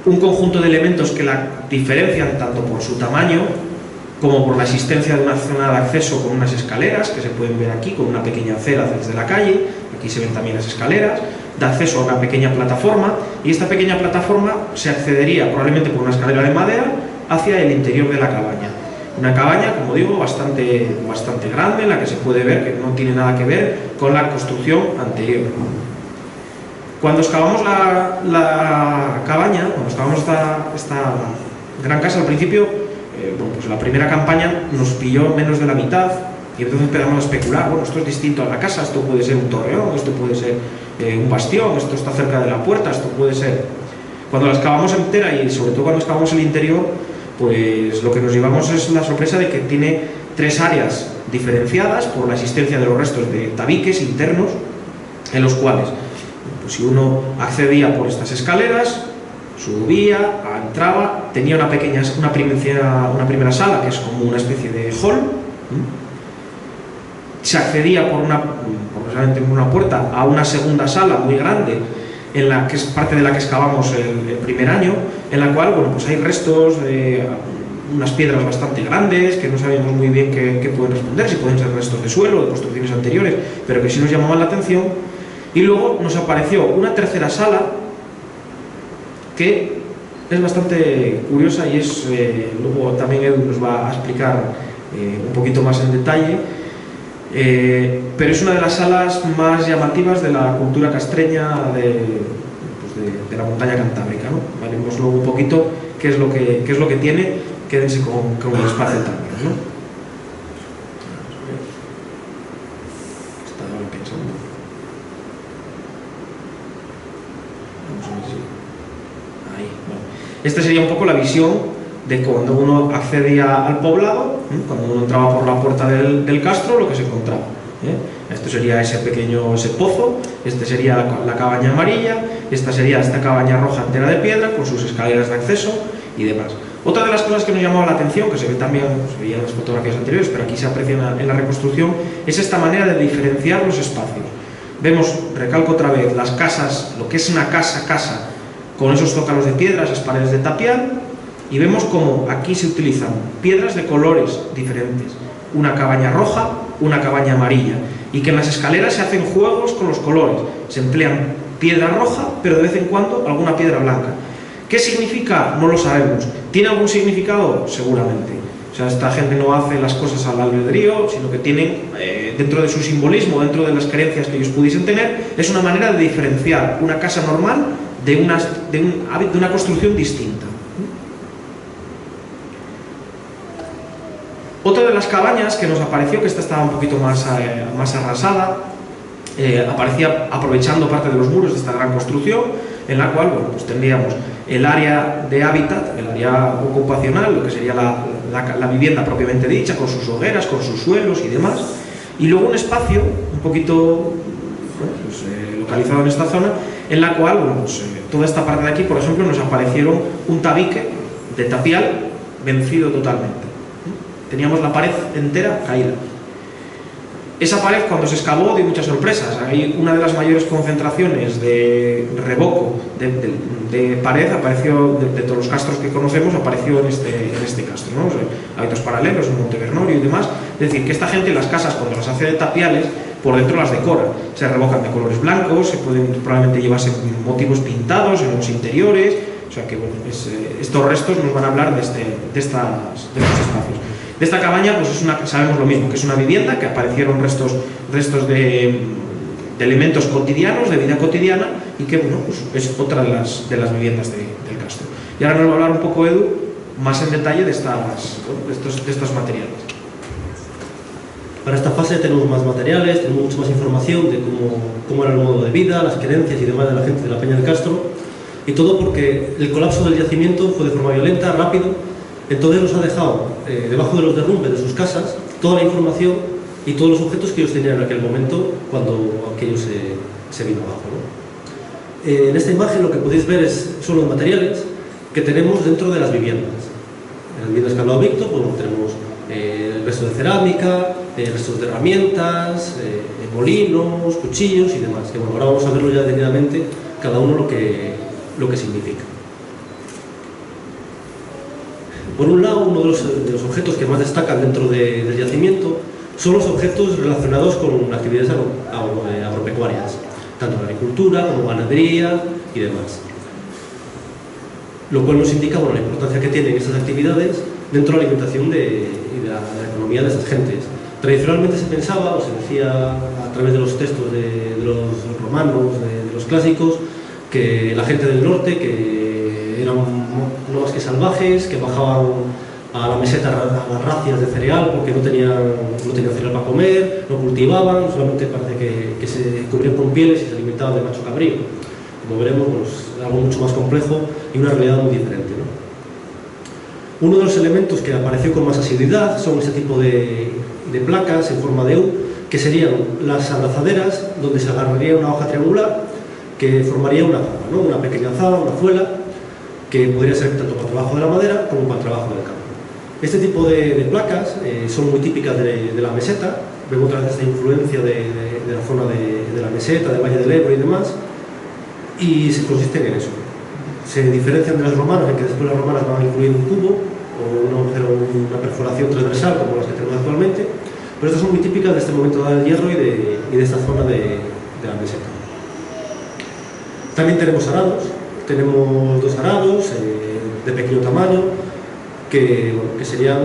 un conjunto de elementos que la diferencian tanto por su tamaño como por la existencia de una zona de acceso con unas escaleras, que se pueden ver aquí, con una pequeña acera desde la calle, aquí se ven también las escaleras, de acceso a una pequeña plataforma, y esta pequeña plataforma se accedería probablemente por una escalera de madera hacia el interior de la cabaña. Una cabaña, como digo, bastante grande, en la que se puede ver que no tiene nada que ver con la construcción anterior. Cuando excavamos la cabaña, cuando excavamos esta gran casa al principio, bueno, pues la primera campaña nos pilló menos de la mitad y entonces empezamos a especular, bueno, esto es distinto a la casa, esto puede ser un torreón, esto puede ser un bastión, esto está cerca de la puerta, esto puede ser... Cuando la excavamos entera y sobre todo cuando excavamos el interior, pues lo que nos llevamos es la sorpresa de que tiene 3 áreas diferenciadas por la existencia de los restos de tabiques internos, en los cuales, pues si uno accedía por estas escaleras, subía, entraba, tenía una primera sala, que es como una especie de hall, se accedía por una puerta a una segunda sala muy grande, en la que es parte de la que excavamos el primer año, en la cual, bueno, pues hay restos de unas piedras bastante grandes, que no sabemos muy bien qué pueden responder, si pueden ser restos de suelo, de construcciones anteriores, pero que sí nos llamaban la atención. Y luego nos apareció una tercera sala, que es bastante curiosa y es, luego también Edu nos va a explicar un poquito más en detalle, pero es una de las salas más llamativas de la cultura castreña de la montaña cantábrica, ¿no? Veremos luego un poquito qué es lo que tiene, quédense con el espacio también, ¿no? Estaba pensando. Vamos a ver si... Ahí, bueno. Esta sería un poco la visión de cuando uno accedía al poblado, cuando uno entraba por la puerta del castro, lo que se encontraba. Esto sería ese pozo, este sería la cabaña amarilla, esta sería esta cabaña roja entera de piedra, con sus escaleras de acceso y demás. Otra de las cosas que nos llamaba la atención, que se ve también, se veía en las fotografías anteriores, pero aquí se aprecia en la reconstrucción, es esta manera de diferenciar los espacios. Vemos, recalco otra vez, las casas, lo que es una casa, con esos zócalos de piedra, esas paredes de tapial, y vemos como aquí se utilizan piedras de colores diferentes, una cabaña roja, una cabaña amarilla, y que en las escaleras se hacen juegos con los colores, se emplean piedra roja, pero de vez en cuando alguna piedra blanca. ¿Qué significa? No lo sabemos. ¿Tiene algún significado? Seguramente. O sea, esta gente no hace las cosas al albedrío, sino que tienen, dentro de su simbolismo, dentro de las creencias que ellos pudiesen tener, es una manera de diferenciar una casa normal de una construcción distinta. Otra de las cabañas que nos apareció, que esta estaba un poquito más arrasada, aparecía aprovechando parte de los muros de esta gran construcción, en la cual, bueno, pues tendríamos el área de hábitat, el área ocupacional, lo que sería la vivienda propiamente dicha, con sus hogueras, con sus suelos y demás, y luego un espacio un poquito, bueno, pues, localizado en esta zona, en la cual, bueno, pues, toda esta parte de aquí, por ejemplo, nos aparecieron un tabique de tapial vencido totalmente. Teníamos la pared entera caída. Esa pared, cuando se excavó, dio muchas sorpresas. Hay una de las mayores concentraciones de revoco de pared, apareció, de todos los castros que conocemos, apareció en este castro, ¿no? O sea, hábitos paralelos, en Montevernorio y demás. Es decir, que esta gente, las casas, cuando las hace de tapiales, por dentro las decora. Se revocan de colores blancos, se pueden probablemente llevarse motivos pintados en los interiores, o sea que bueno, estos restos nos van a hablar de estos espacios. De esta cabaña, pues sabemos lo mismo, que es una vivienda, que aparecieron restos de elementos cotidianos, de vida cotidiana, y que bueno, pues es otra de las viviendas del Castro. Y ahora nos va a hablar un poco Edu, más en detalle de estos materiales. Para esta fase tenemos más materiales, tenemos mucha más información de cómo era el modo de vida, las creencias y demás de la gente de la Peña del Castro, y todo porque el colapso del yacimiento fue de forma violenta, rápido, entonces nos ha dejado debajo de los derrumbes de sus casas toda la información y todos los objetos que ellos tenían en aquel momento cuando aquello se vino abajo, ¿no? En esta imagen lo que podéis ver son los materiales que tenemos dentro de las viviendas. En las viviendas que ha hablado Víctor, bueno, tenemos restos de cerámica, restos de herramientas, molinos, cuchillos y demás, que bueno, ahora vamos a verlo ya detenidamente cada uno lo que significa. Por un lado, uno de los objetos que más destacan dentro del yacimiento son los objetos relacionados con actividades agropecuarias, tanto en agricultura como ganadería y demás. Lo cual nos indica bueno, la importancia que tienen estas actividades dentro de la alimentación y de la economía de estas gentes. Tradicionalmente se pensaba, o se decía a través de los textos de los romanos, de los clásicos, que la gente del norte, que eran no más que salvajes, que bajaban a la meseta a las racias de cereal porque no tenían cereal para comer, no cultivaban, solamente parece que se cubrían con pieles y se alimentaban de macho cabrío. Como veremos, pues, algo mucho más complejo y una realidad muy diferente, ¿no? Uno de los elementos que apareció con más asiduidad son este tipo de placas en forma de U, que serían las abrazaderas donde se agarraría una hoja triangular que formaría una zaba, ¿no? Una pequeña zaba, una zuela, que podría ser tanto para el trabajo de la madera como para el trabajo del campo. Este tipo de placas son muy típicas de la meseta, vemos otra vez esta influencia de la zona de la meseta, del Valle del Ebro y demás, y se consisten en eso. Se diferencian de las romanas, en que después las romanas van a incluir un cubo o una perforación transversal como las que tenemos actualmente, pero estas son muy típicas de este momento del hierro y de esta zona de la meseta. También tenemos arados, tenemos dos arados de pequeño tamaño que serían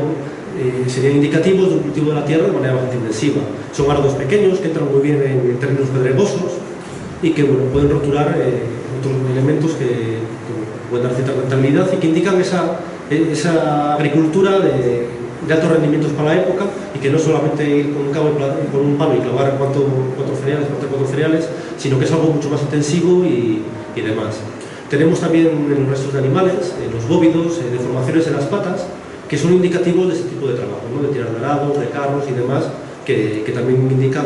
indicativos de un cultivo de la tierra de manera bastante intensiva. Son arados pequeños que entran muy bien en terrenos pedregosos y que bueno, pueden roturar otros elementos que pueden dar cierta rentabilidad y que indican esa agricultura de altos rendimientos para la época y que no solamente ir con un palo y clavar cuatro cereales, sino que es algo mucho más intensivo y demás. Tenemos también en los restos de animales, los bóvidos, deformaciones en las patas, que son indicativos de este tipo de trabajo, ¿no? De tirar de arados, de carros y demás, que también indican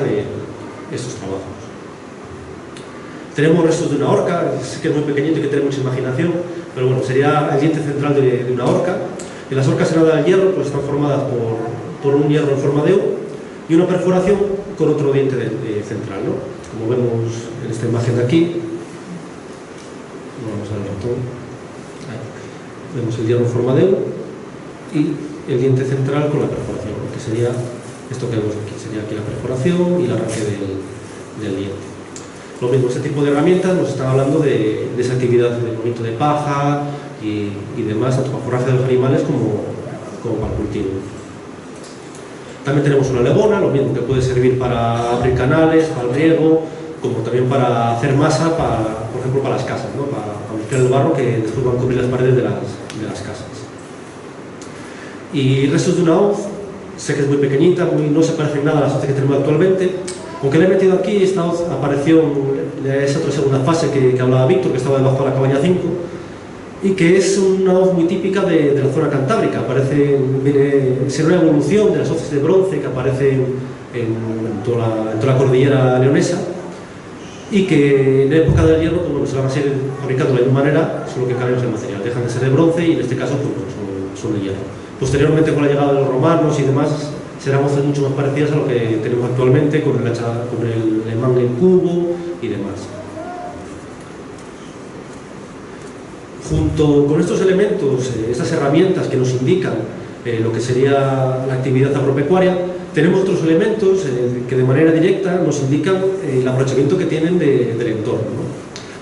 estos trabajos. Tenemos restos de una horca, sé que es muy pequeñito y que tiene mucha imaginación, pero bueno, sería el diente central de una horca. Y las horcas en del hierro pues están formadas por un hierro en forma de U y una perforación con otro diente central, ¿no? Como vemos en esta imagen de aquí, vamos al botón, vemos el hierro en forma de U y el diente central con la perforación, ¿no? Que sería esto que vemos aquí, sería aquí la perforación y el arranque del diente. Lo mismo, este tipo de herramientas nos están hablando de esa actividad de movimiento de paja y demás, tanto para forraje de los animales como para el cultivo. También tenemos una legona, lo mismo, que puede servir para abrir canales, para el riego, como también para hacer masa, por ejemplo, para las casas, ¿no? Para mezclar el barro que después van a cubrir las paredes de las casas. Y restos de una hoz, sé que es muy pequeñita, no se parece en nada a las hoz que tenemos actualmente. Aunque le he metido aquí, esta hoz apareció en esa otra segunda fase que hablaba Víctor, que estaba debajo de la cabaña 5, y que es una hoz muy típica de la zona cantábrica. Es una evolución de las hoces de bronce que aparecen en toda la cordillera leonesa, y que en la época del hierro pues, bueno, se van a seguir fabricando de la misma manera, solo que cambian el material, dejan de ser de bronce y en este caso pues, son de hierro. Posteriormente, con la llegada de los romanos y demás, serán hoces mucho más parecidas a lo que tenemos actualmente con el mangle en cubo y demás. Junto con estos elementos, estas herramientas que nos indican lo que sería la actividad agropecuaria, tenemos otros elementos que de manera directa nos indican el aprovechamiento que tienen del entorno, ¿no?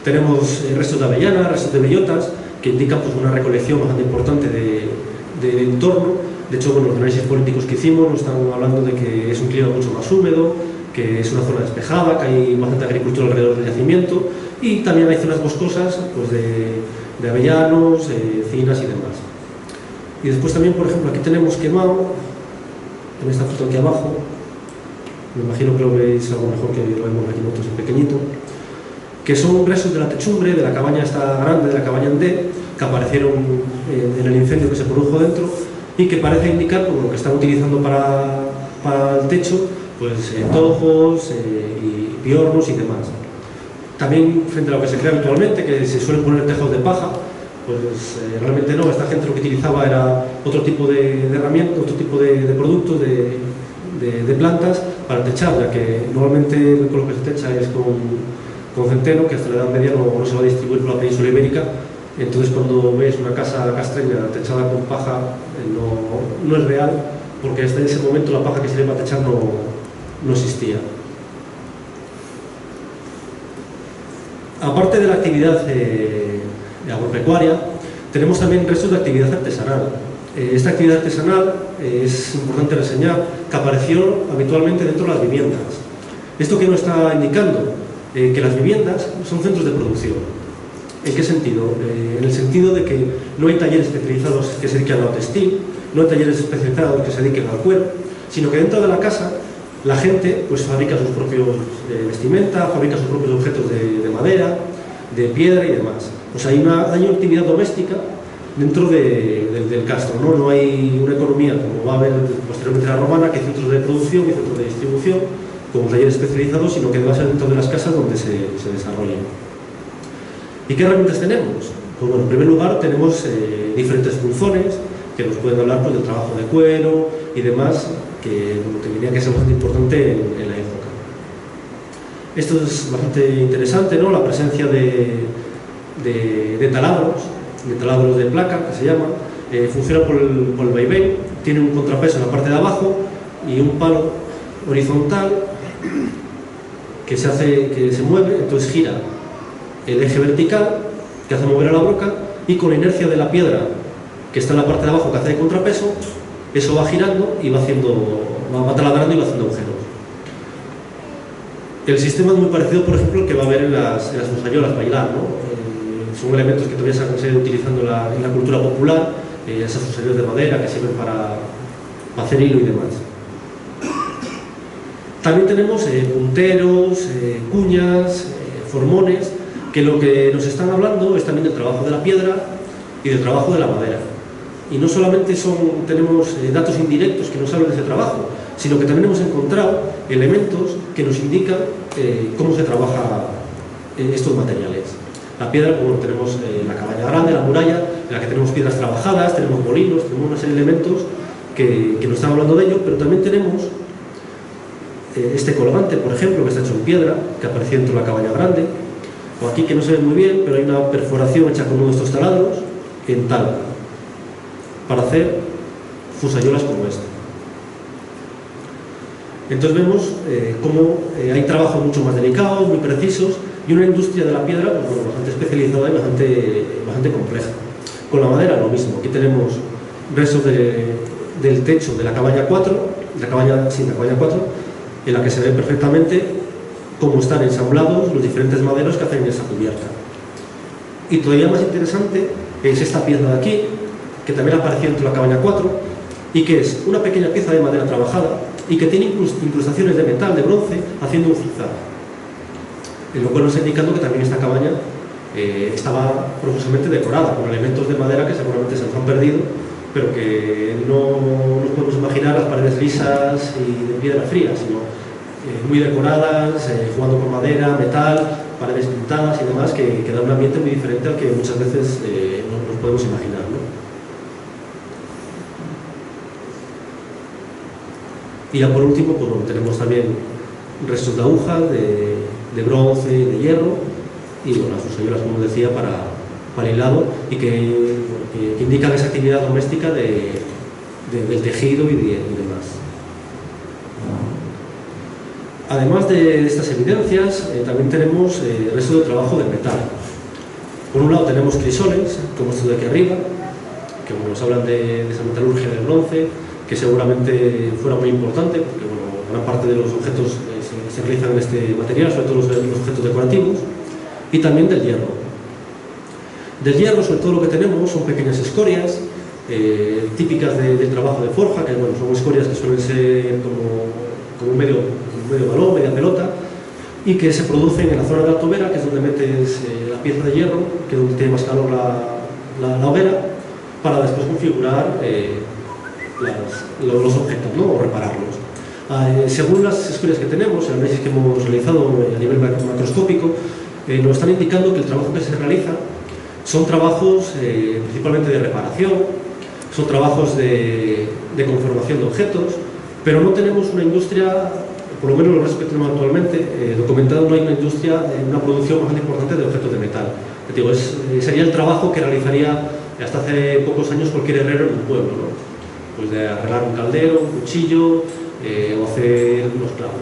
Tenemos restos de avellanas, restos de bellotas, que indican pues, una recolección bastante importante del entorno. De hecho, bueno, los análisis políticos que hicimos nos están hablando de que es un clima mucho más húmedo, que es una zona despejada, que hay bastante agricultura alrededor del yacimiento, y también hay zonas boscosas pues, de avellanos, encinas y demás. Y después también, por ejemplo, aquí tenemos quemado, en esta foto aquí abajo, me imagino que lo veis algo mejor que lo vemos aquí nosotros en pequeñito, que son restos de la techumbre, de la cabaña esta grande, de la cabaña en D, que aparecieron en el incendio que se produjo dentro, y que parece indicar como lo que están utilizando para el techo, pues tojos y piornos y demás. También frente a lo que se cree habitualmente, que se suelen poner tejados de paja, pues realmente no, esta gente lo que utilizaba era otro tipo de herramientas, otro tipo de productos, de plantas para techar, ya que normalmente con lo que se techa es con centeno, que hasta la Edad Media no se va a distribuir por la península ibérica. Entonces cuando ves una casa castreña techada con paja no es real, porque hasta ese momento la paja que se le va a techar no existía. Aparte de la actividad agropecuaria, tenemos también restos de actividad artesanal. Esta actividad artesanal es importante reseñar que apareció habitualmente dentro de las viviendas. ¿Esto qué nos está indicando? Que las viviendas son centros de producción. ¿En qué sentido? En el sentido de que no hay talleres especializados que se dediquen al textil, no hay talleres especializados que se dediquen al cuero, sino que dentro de la casa la gente pues, fabrica sus propios vestimenta, fabrica sus propios objetos de madera, de piedra y demás. O sea, hay una actividad doméstica dentro del castro, ¿no? No hay una economía como va a haber posteriormente la romana, que hay centros de producción y centros de distribución, como talleres especializados, sino que va a ser dentro de las casas donde se desarrollen. ¿Y qué herramientas tenemos? Pues bueno, en primer lugar tenemos diferentes punzones que nos pueden hablar pues, del trabajo de cuero y demás, que diría que es bastante importante en la época. Esto es bastante interesante, ¿no? La presencia de taladros de placa, que se llama, funciona por el vaivén, tiene un contrapeso en la parte de abajo y un palo horizontal que se mueve, entonces gira el eje vertical que hace mover a la broca, y con la inercia de la piedra que está en la parte de abajo que hace de contrapeso, eso va girando y va taladrando y va haciendo agujeros. El sistema es muy parecido, por ejemplo, al que va a haber en las fusayolas bailar, ¿no? Son elementos que todavía se han seguido utilizando en la cultura popular, esas fusayolas de madera que sirven para hacer hilo y demás. También tenemos punteros, cuñas, formones, que lo que nos están hablando es también del trabajo de la piedra y del trabajo de la madera. Y no solamente tenemos datos indirectos que nos hablan de ese trabajo, sino que también hemos encontrado elementos que nos indican cómo se trabaja estos materiales. La piedra, como tenemos la cabaña grande, la muralla, en la que tenemos piedras trabajadas, tenemos molinos, tenemos una serie de elementos que nos están hablando de ello, pero también tenemos este colgante, por ejemplo, que está hecho en piedra, que apareció dentro de la cabaña grande, o aquí que no se ve muy bien, pero hay una perforación hecha con uno de estos taladros en talca, para hacer fusayolas como esta. Entonces vemos cómo hay trabajos mucho más delicados, muy precisos, y una industria de la piedra pues, bueno, bastante especializada y bastante compleja. Con la madera lo mismo, aquí tenemos restos del techo de la cabaña 4, la cabaña 4, en la que se ve perfectamente cómo están ensamblados los diferentes maderos que hacen esa cubierta. Y todavía más interesante es esta pieza de aquí, que también apareció dentro de la cabaña 4, y que es una pequeña pieza de madera trabajada y que tiene incrustaciones de metal, de bronce, haciendo un zigzag. Lo cual nos está indicando que también esta cabaña estaba profusamente decorada con elementos de madera que seguramente se nos han perdido, pero que no nos podemos imaginar las paredes lisas y de piedra fría, sino muy decoradas, jugando con madera, metal, paredes pintadas y demás, que da un ambiente muy diferente al que muchas veces nos podemos imaginar, ¿no? Y ya por último, pues, bueno, tenemos también restos de agujas, de bronce, de hierro, y bueno, las fusayolas, como decía, para el hilado, y que indican esa actividad doméstica de del tejido y demás. Además de estas evidencias, también tenemos el resto de trabajo del metal. Por un lado tenemos crisoles, como esto de aquí arriba, que nos hablan de esa metalurgia del bronce, que seguramente fuera muy importante, porque bueno, gran parte de los objetos se realizan en este material, sobre todo los objetos decorativos, y también del hierro. Del hierro, sobre todo lo que tenemos son pequeñas escorias, típicas del trabajo de forja, que bueno, son escorias que suelen ser como un medio balón, media pelota, y que se producen en la zona de la tobera, que es donde metes la pieza de hierro, que es donde tiene más calor la hoguera, para después configurar los objetos, ¿no? O repararlos. Según las escorias que tenemos, el análisis que hemos realizado a nivel macroscópico, nos están indicando que el trabajo que se realiza son trabajos principalmente de reparación, son trabajos de conformación de objetos, pero no tenemos una industria, por lo menos los restos que tenemos actualmente, documentado, no hay una industria, una producción bastante importante de objetos de metal. Digo, sería el trabajo que realizaría hasta hace pocos años cualquier herrero en un pueblo, ¿no? Pues de arreglar un caldero, un cuchillo, o hacer unos clavos.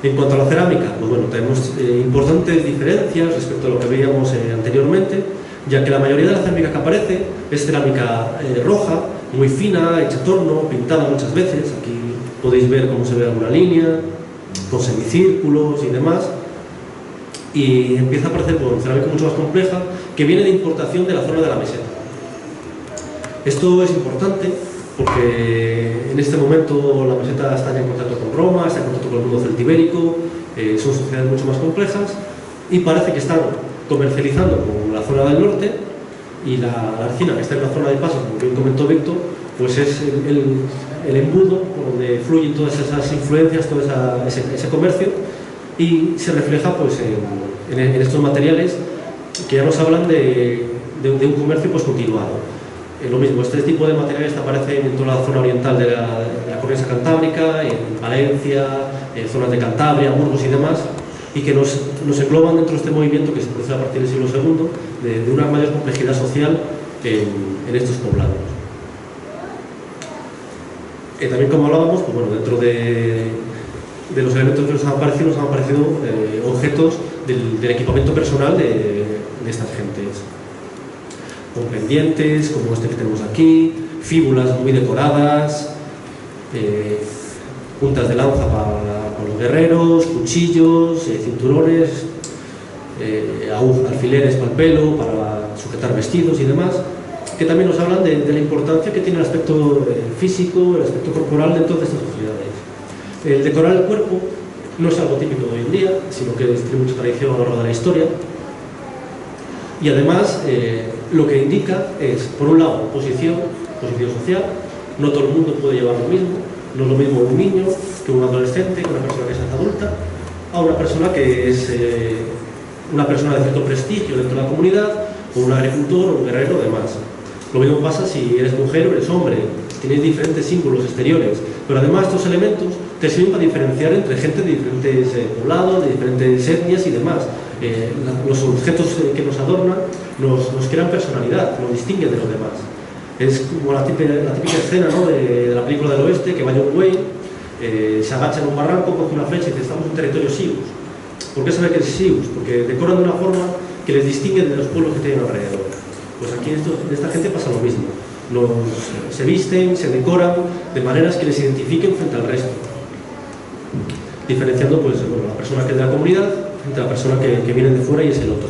En cuanto a la cerámica, pues bueno, tenemos importantes diferencias respecto a lo que veíamos anteriormente, ya que la mayoría de la cerámica que aparece es cerámica roja, muy fina, hecha a torno, pintada muchas veces. Aquí podéis ver cómo se ve alguna línea, con semicírculos y demás. Y empieza a aparecer cerámica mucho más compleja, que viene de importación de la zona de la meseta. Esto es importante porque en este momento la meseta está ya en contacto con Roma, está en contacto con el mundo celtibérico, son sociedades mucho más complejas y parece que están comercializando con la zona del norte, y la arcina, que está en la zona de paso, como bien comentó Víctor, pues es el embudo por donde fluyen todas esas influencias, todo ese comercio, y se refleja pues en estos materiales que ya nos hablan de un comercio pues continuado. Lo mismo, este tipo de materiales aparecen en toda la zona oriental de la cornisa cantábrica, en Valencia, en zonas de Cantabria, Burgos y demás, y que nos engloban dentro de este movimiento que se produce a partir del siglo II, de una mayor complejidad social en estos poblados. También, como hablábamos, pues bueno, dentro de los elementos que nos han aparecido objetos del equipamiento personal de estas gentes, con pendientes, como este que tenemos aquí, fíbulas muy decoradas, puntas de lanza para los guerreros, cuchillos, cinturones, alfileres para el pelo, para sujetar vestidos y demás, que también nos hablan de la importancia que tiene el aspecto físico, el aspecto corporal dentro de estas sociedades. El decorar el cuerpo no es algo típico de hoy en día, sino que tiene mucha tradición a lo largo de la historia, y además lo que indica es, por un lado, posición social. No todo el mundo puede llevar lo mismo, no es lo mismo un niño que un adolescente, que una persona que es adulta, a una persona que es una persona de cierto prestigio dentro de la comunidad, o un agricultor, o un guerrero, demás. Lo mismo pasa si eres mujer o eres hombre, tienes diferentes símbolos exteriores, pero además estos elementos te sirven para diferenciar entre gente de diferentes poblados, de diferentes etnias y demás. Los objetos que nos adornan nos crean personalidad, nos distinguen de los demás. Es como la típica escena, ¿no? de la película del oeste, que va John Wayne, se agacha en un barranco, coge una flecha y dice: estamos en territorio Sioux. ¿Por qué sabe que es Sioux? Porque decoran de una forma que les distingue de los pueblos que tienen alrededor. Pues aquí en esta gente pasa lo mismo. Se visten, se decoran de maneras que les identifiquen frente al resto, diferenciando pues, bueno, la persona que es de la comunidad frente a la persona que viene de fuera y es el otro.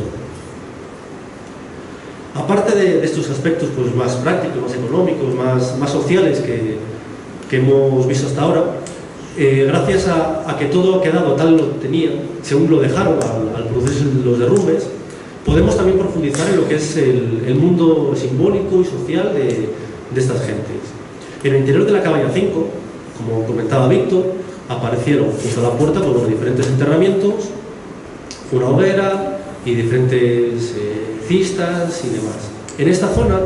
Aparte de estos aspectos pues, más prácticos, más económicos, más sociales que hemos visto hasta ahora, gracias a que todo ha quedado tal lo tenía, según lo dejaron al producirse los derrumbes, podemos también profundizar en lo que es el mundo simbólico y social de estas gentes. En el interior de la cabaña 5, como comentaba Víctor, aparecieron junto a la puerta pues, los diferentes enterramientos, una hoguera y diferentes cistas y demás. En esta zona,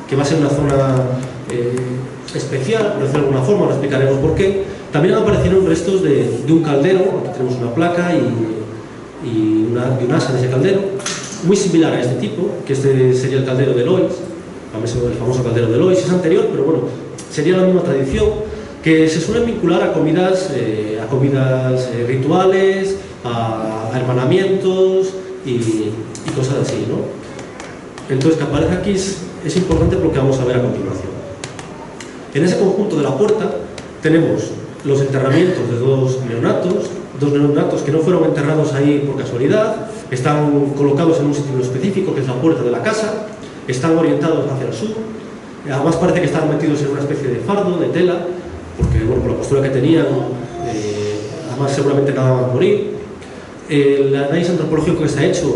que va a ser una zona especial, por decirlo de alguna forma, lo explicaremos por qué, también aparecieron restos de un caldero. Aquí tenemos una placa y un asa de ese caldero, muy similar a este tipo, que este sería el caldero de Lois, el famoso caldero de Lois, es anterior, pero bueno, sería la misma tradición, que se suelen vincular a comidas rituales, a hermanamientos y cosas así, ¿no? Entonces, que aparece aquí es importante por lo que vamos a ver a continuación. En ese conjunto de la puerta tenemos los enterramientos de dos neonatos que no fueron enterrados ahí por casualidad, están colocados en un sitio específico, que es la puerta de la casa, están orientados hacia el sur, además parece que están metidos en una especie de fardo, de tela, porque bueno, por la postura que tenían, además seguramente nada más morir. El análisis antropológico que está hecho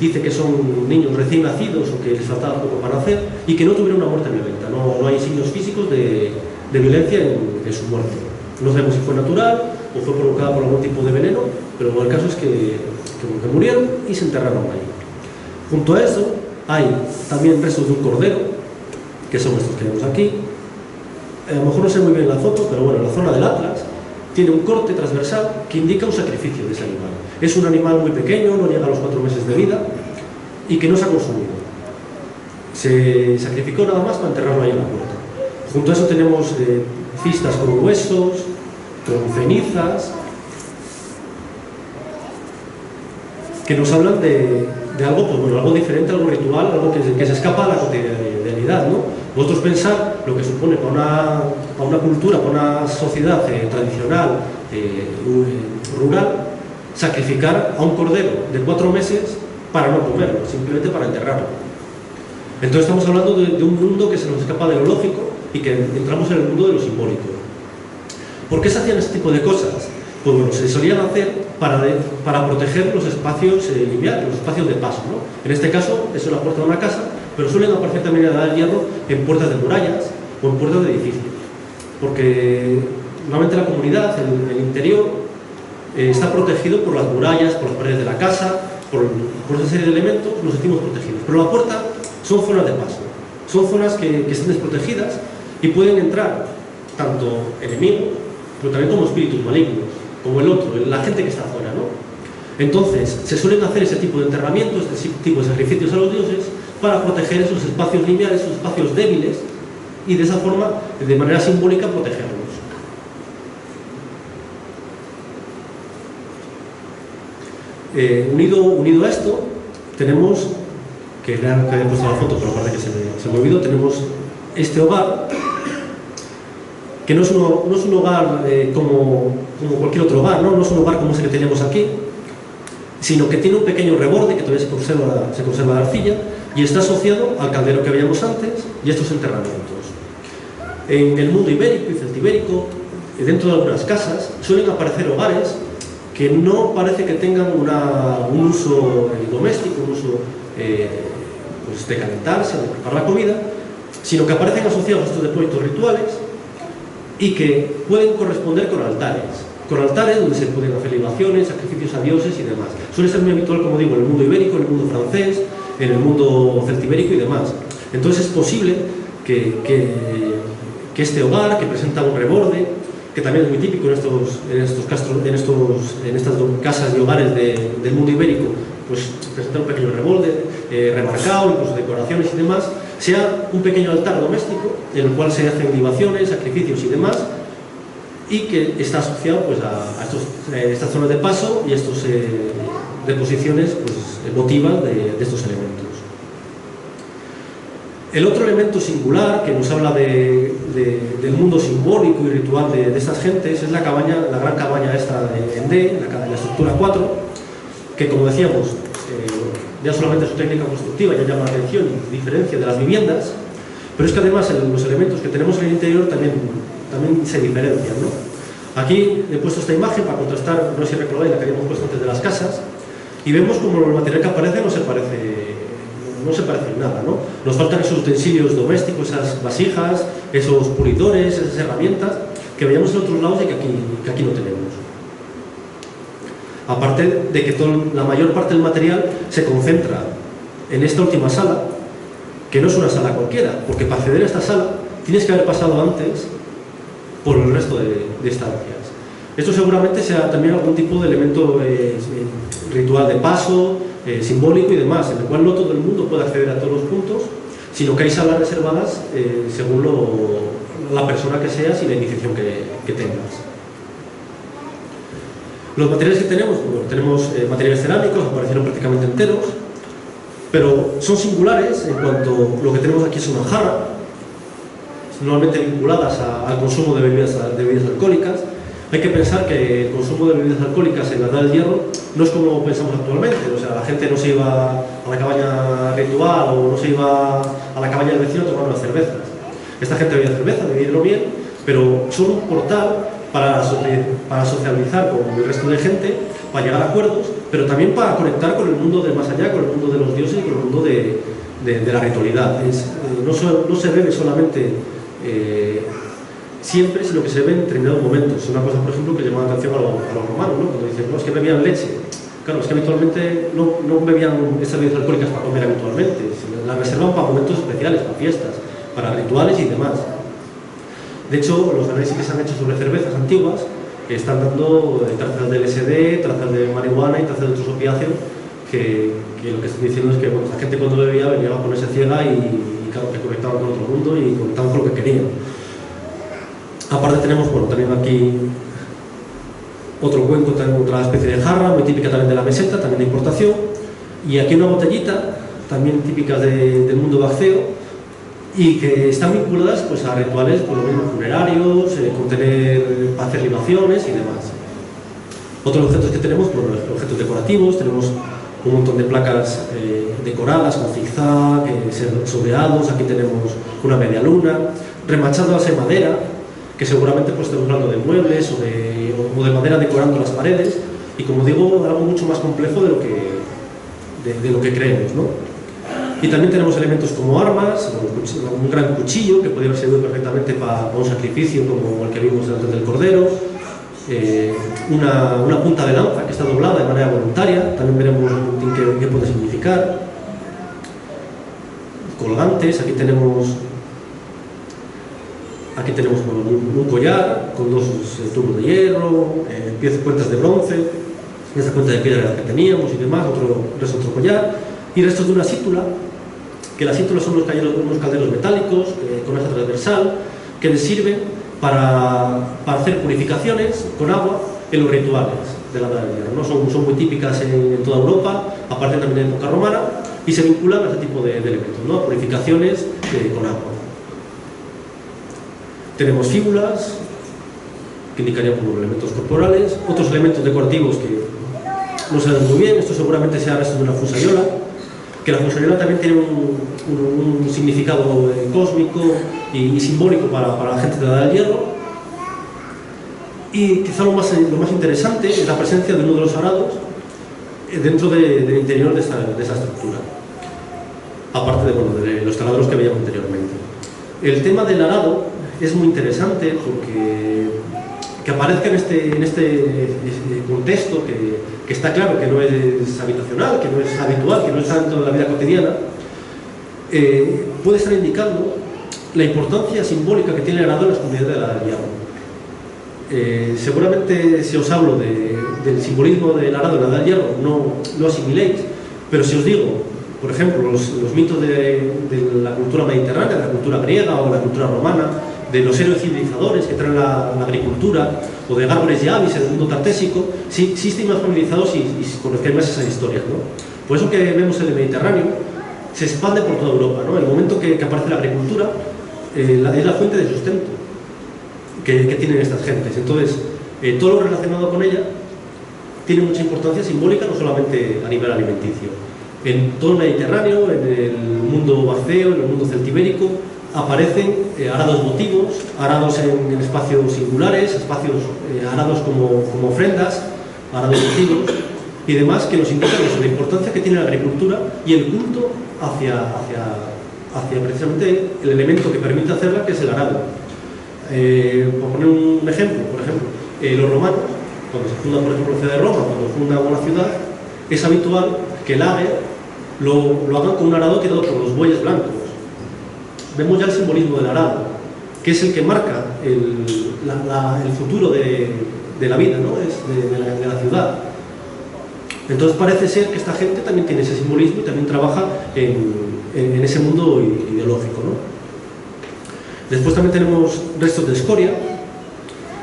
dice que son niños recién nacidos o que les faltaba poco para nacer y que no tuvieron una muerte violenta, no hay signos físicos de violencia en su muerte. No sabemos si fue natural o fue provocada por algún tipo de veneno, pero el caso es que murieron y se enterraron ahí. Junto a eso hay también restos de un cordero, que son estos que vemos aquí. A lo mejor no sé muy bien la foto, pero bueno, en la zona del Atlas tiene un corte transversal que indica un sacrificio de ese animal. Es un animal muy pequeño, no llega a los 4 meses de vida y que no se ha consumido. Se sacrificó nada más para enterrarlo ahí en la puerta. Junto a eso tenemos cistas con huesos, con cenizas, que nos hablan de algo, pues bueno, algo diferente, algo ritual, algo que se escapa a la cotidianidad, ¿no? Vosotros pensar lo que supone para una cultura, para una sociedad tradicional, rural, sacrificar a un cordero de 4 meses para no comerlo, simplemente para enterrarlo. Entonces estamos hablando de un mundo que se nos escapa de lo lógico y que entramos en el mundo de lo simbólico. ¿Por qué se hacían este tipo de cosas? Pues bueno, se solían hacer para proteger los espacios lineales, los espacios de paso, ¿no? En este caso, eso es la puerta de una casa, pero suelen aparecer también a la edad del hierro en puertas de murallas o en puertas de edificios. Porque normalmente la comunidad, el interior, está protegido por las murallas, por las paredes de la casa, por esa serie de elementos, nos sentimos protegidos. Pero la puerta son zonas de paso, son zonas que están desprotegidas y pueden entrar tanto enemigos, pero también como espíritus malignos, como el otro, la gente que está afuera, ¿no? Entonces, se suelen hacer ese tipo de enterramientos, este tipo de sacrificios a los dioses, para proteger esos espacios lineales, esos espacios débiles, y de esa forma, de manera simbólica, protegerlos. Unido a esto, tenemos, que había puesto la foto, pero parece que se me olvidó, tenemos este hogar, que no es un hogar como cualquier otro hogar, ¿no? No es un hogar como ese que teníamos aquí, sino que tiene un pequeño reborde que todavía se conserva de arcilla y está asociado al caldero que veíamos antes y a estos enterramientos. En el mundo ibérico y celtibérico, dentro de algunas casas, suelen aparecer hogares que no parece que tengan un uso doméstico, un uso pues de calentarse, de preparar la comida, sino que aparecen asociados a estos depósitos rituales y que pueden corresponder con altares donde se pueden hacer libaciones, sacrificios a dioses y demás. Suele ser muy habitual, como digo, en el mundo ibérico, en el mundo francés, en el mundo celtibérico y demás. Entonces es posible que este hogar, que presenta un reborde, que también es muy típico en estas casas y hogares del mundo ibérico, pues presenta un pequeño reborde remarcado, incluso decoraciones y demás, sea un pequeño altar doméstico en el cual se hacen libaciones, sacrificios y demás, y que está asociado pues, a estas zonas de paso y a estas deposiciones pues, emotivas de estos elementos. El otro elemento singular que nos habla del mundo simbólico y ritual de estas gentes es la gran cabaña esta en D, la estructura 4, que como decíamos, ya solamente su técnica constructiva ya llama la atención y diferencia de las viviendas, pero es que además los elementos que tenemos en el interior también se diferencian, ¿no? Aquí he puesto esta imagen para contrastar, no sé si recordáis la que habíamos puesto antes de las casas, y vemos como el material que aparece no se parece en nada, ¿no? Nos faltan esos utensilios domésticos, esas vasijas, esos pulidores, esas herramientas que veíamos en otros lados y que aquí no tenemos. Aparte de que la mayor parte del material se concentra en esta última sala, que no es una sala cualquiera, porque para acceder a esta sala tienes que haber pasado antes por el resto de estancias. Esto seguramente sea también algún tipo de elemento ritual de paso, simbólico y demás, en el cual no todo el mundo puede acceder a todos los puntos, sino que hay salas reservadas según la persona que seas y la iniciación que tengas. Los materiales que tenemos, bueno, tenemos materiales cerámicos, aparecieron prácticamente enteros, pero son singulares en cuanto lo que tenemos aquí es una jarra, normalmente vinculadas al consumo de bebidas alcohólicas. Hay que pensar que el consumo de bebidas alcohólicas en la Edad del Hierro no es como pensamos actualmente, o sea, la gente no se iba a la cabaña ritual o no se iba a la cabaña del vecino a tomar unas cervezas. Esta gente bebía cerveza, bebía hidromiel, pero son un portal para socializar con el resto de gente, para llegar a acuerdos, pero también para conectar con el mundo del más allá, con el mundo de los dioses y con el mundo de la ritualidad. No se bebe solamente siempre, sino que se ve en determinados momentos. Es una cosa, por ejemplo, que llama la atención a los romanos, ¿no? Cuando dicen, no, es que bebían leche. Claro, es que habitualmente no bebían estas bebidas alcohólicas para comer habitualmente, las reservan para momentos especiales, para fiestas, para rituales y demás. De hecho, los análisis que se han hecho sobre cervezas antiguas están dando trazas de LSD, trazas de marihuana y trazas de otros opiáceos que lo que están diciendo es que bueno, la gente cuando bebía venía a ponerse ciega y claro, que conectaban con otro mundo y conectaban con lo que querían. Aparte tenemos, bueno, también aquí otro cuenco, otra especie de jarra, muy típica también de la meseta, también de importación, y aquí una botellita, también típicas del mundo baxeo, y que están vinculadas pues, a rituales, por lo mismo funerarios, para hacer libaciones y demás. Otros objetos que tenemos, bueno, objetos decorativos, tenemos un montón de placas decoradas con zigzag, soleados, aquí tenemos una media luna, remachadas en madera, que seguramente pues, estamos hablando de muebles o de madera decorando las paredes, y como digo, algo mucho más complejo de lo que creemos, ¿no? Y también tenemos elementos como armas, un gran cuchillo que podría haber servido perfectamente para un sacrificio como el que vimos delante del cordero, una punta de lanza que está doblada de manera voluntaria, también veremos qué puede significar, colgantes, aquí tenemos bueno, un collar con dos tubos de hierro, cuentas de bronce, esa cuenta de piedra que teníamos y demás, otro collar, y restos de una sítula, que las sítulas son unos calderos metálicos con eje transversal que les sirven para hacer purificaciones con agua en los rituales de la Edad del Hierro, ¿no? Son muy típicas en toda Europa, aparte también en época romana, y se vinculan a este tipo de elementos, ¿no? Purificaciones con agua. Tenemos fíbulas, que indicarían como elementos corporales, otros elementos decorativos que no se ven muy bien, esto seguramente sea resto de una fusayola, que la fusayola también tiene un significado cósmico y simbólico para la gente de la Edad del Hierro. Y quizá lo más interesante es la presencia de uno de los arados dentro del interior de esa estructura, aparte de los taladros que veíamos anteriormente. El tema del arado es muy interesante porque que aparezca en este contexto que está claro que no es habitacional, que no es habitual, que no está dentro de la vida cotidiana, puede estar indicando la importancia simbólica que tiene el arado en las comunidades de la Edad del Hierro. Seguramente si os hablo del simbolismo del arado en la Edad del Hierro no asimiléis, pero si os digo, por ejemplo, los mitos de la cultura mediterránea, de la cultura griega o la cultura romana, de los héroes civilizadores que traen la agricultura, o de Gárgoles y Avis en el mundo tartésico, sí estáis más familiarizados y conocéis más esas historias, ¿no? Por eso que vemos en el Mediterráneo se expande por toda Europa, ¿no? El momento que aparece la agricultura es la fuente de sustento que tienen estas gentes. Entonces, todo lo relacionado con ella tiene mucha importancia simbólica, no solamente a nivel alimenticio. En todo el Mediterráneo, en el mundo baxeo, en el mundo celtibérico, aparecen arados votivos, arados en espacios singulares, arados como ofrendas, arados votivos y demás, que nos indican eso, la importancia que tiene la agricultura y el culto hacia precisamente el elemento que permite hacerla, que es el arado. Por poner un ejemplo, los romanos, cuando se funda, por ejemplo, la ciudad de Roma, cuando fundan una ciudad, es habitual que el ave lo hagan con un arado que dado por los bueyes blancos. Vemos ya el simbolismo del arado, que es el que marca el futuro de la vida, ¿no? de la ciudad. Entonces parece ser que esta gente también tiene ese simbolismo y también trabaja en en ese mundo ideológico, ¿no? Después también tenemos restos de escoria,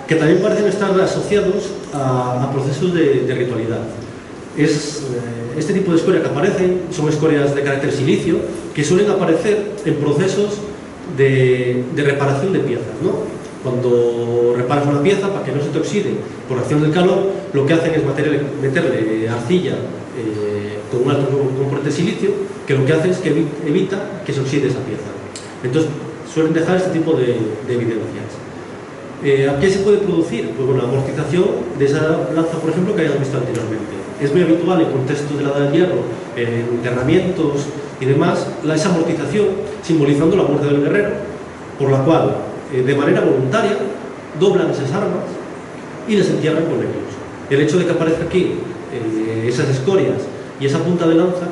que también parecen estar asociados a procesos de ritualidad. Este tipo de escoria que aparecen son escorias de carácter silicio, que suelen aparecer en procesos de reparación de piezas, ¿no? Cuando reparas una pieza, para que no se te oxide por acción del calor, lo que hacen es meterle arcilla con un alto componente de silicio, que lo que hace es que evita que se oxide esa pieza. Entonces suelen dejar este tipo de evidencias. ¿A qué se puede producir? Pues bueno, la amortización de esa lanza, por ejemplo, que hayamos visto anteriormente. Es muy habitual en contextos de la Edad del Hierro, en enterramientos y demás, esa amortización simbolizando la muerte del guerrero, por la cual, de manera voluntaria, doblan esas armas y les entierran con ellos. El hecho de que aparezca aquí esas escorias y esa punta de lanza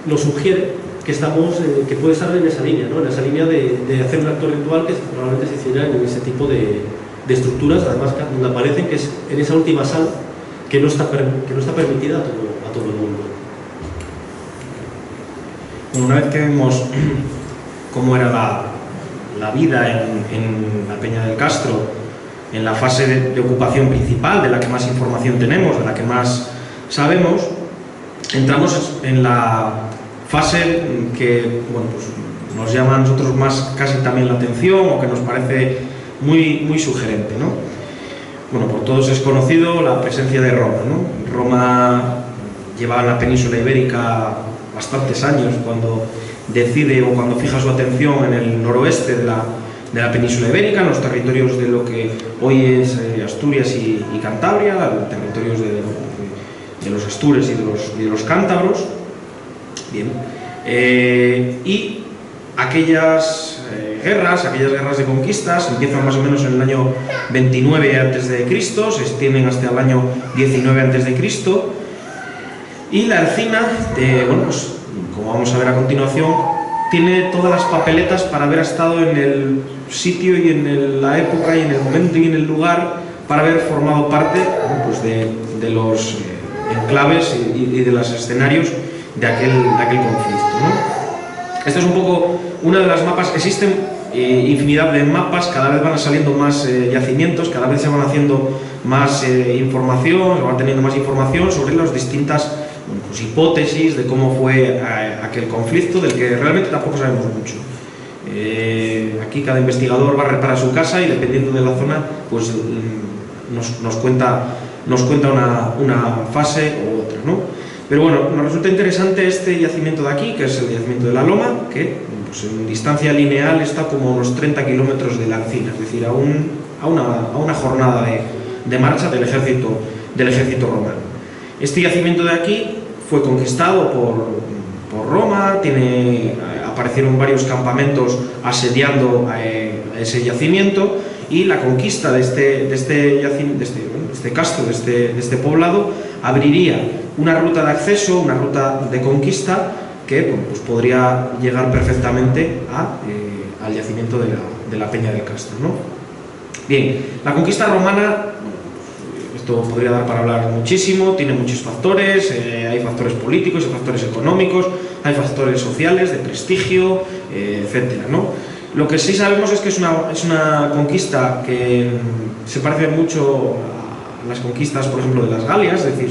nos sugiere que puede estar en esa línea, ¿no? En esa línea de hacer un acto ritual que probablemente se hiciera en ese tipo de estructuras, además donde aparecen que es en esa última sal que no está permitida a todo el mundo. Bueno, una vez que vemos cómo era la vida en la Peña del Castro, en la fase de ocupación principal, de la que más información tenemos, de la que más sabemos, entramos en la fase que, bueno, pues nos llama a nosotros más casi también la atención, o que nos parece muy sugerente, ¿no? Bueno, por todos es conocido la presencia de Roma, ¿no? Roma lleva en la península ibérica bastantes años cuando decide o cuando fija su atención en el noroeste de la península ibérica, en los territorios de lo que hoy es Asturias y Cantabria, los territorios de los astures y de los cántabros. Bien. Y aquellas guerras de conquistas empiezan más o menos en el año 29 a.C., se extienden hasta el año 19 a.C., y la Ercina, bueno, pues, como vamos a ver a continuación, tiene todas las papeletas para haber estado en el sitio y en la época y en el momento y en el lugar para haber formado parte, bueno, pues de los enclaves y de los escenarios de aquel conflicto, ¿no? Esto es un poco una de las mapas. Existen infinidad de mapas, cada vez van saliendo más yacimientos, cada vez se van haciendo más información, se van teniendo más información sobre las distintas, bueno, pues, hipótesis de cómo fue aquel conflicto, del que realmente tampoco sabemos mucho. Aquí cada investigador va a reparar su casa y dependiendo de la zona, pues nos cuenta una fase u otra, ¿no? Pero bueno, nos resulta interesante este yacimiento de aquí, que es el yacimiento de la Loma, que pues, en distancia lineal está como a unos 30 kilómetros de la Ercina, es decir, a una jornada de marcha del ejército romano. Este yacimiento de aquí fue conquistado por Roma, aparecieron varios campamentos asediando ese yacimiento, y la conquista de este castro, de este poblado, abriría una ruta de acceso, una ruta de conquista que, bueno, pues podría llegar perfectamente al yacimiento de la Peña del Castro, ¿no? Bien, la conquista romana, esto podría dar para hablar muchísimo, tiene muchos factores, hay factores políticos, hay factores económicos, hay factores sociales, de prestigio, etcétera, ¿no? Lo que sí sabemos es que es una conquista que se parece mucho a las conquistas, por ejemplo, de las Galias, es decir,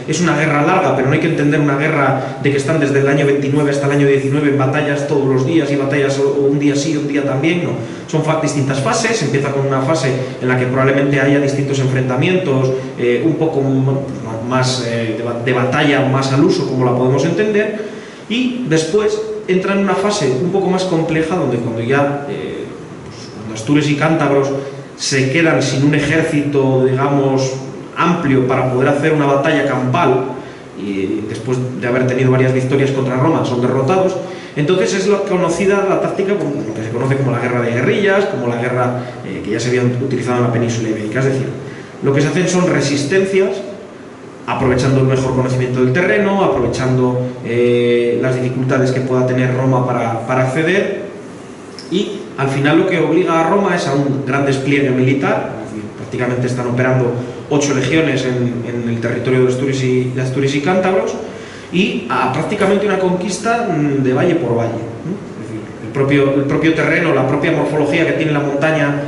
es una guerra larga, pero no hay que entender una guerra de que están desde el año 29 hasta el año 19 en batallas todos los días y batallas un día sí, un día también, no. Son distintas fases. Empieza con una fase en la que probablemente haya distintos enfrentamientos, un poco más de batalla más al uso, como la podemos entender, y después entra en una fase un poco más compleja, donde cuando astures y cántabros se quedan sin un ejército, digamos, amplio para poder hacer una batalla campal, y después de haber tenido varias victorias contra Roma son derrotados. Entonces es conocida la táctica, lo que se conoce como la guerra de guerrillas, como la guerra que ya se había utilizado en la península ibérica. Es decir, lo que se hacen son resistencias, aprovechando el mejor conocimiento del terreno, aprovechando las dificultades que pueda tener Roma para acceder, y al final lo que obliga a Roma es a un gran despliegue militar. Es decir, prácticamente están operando 8 legiones en el territorio de Asturias y Cántabros, y a prácticamente una conquista de valle por valle, ¿no? Es decir, el propio terreno, la propia morfología que tiene la montaña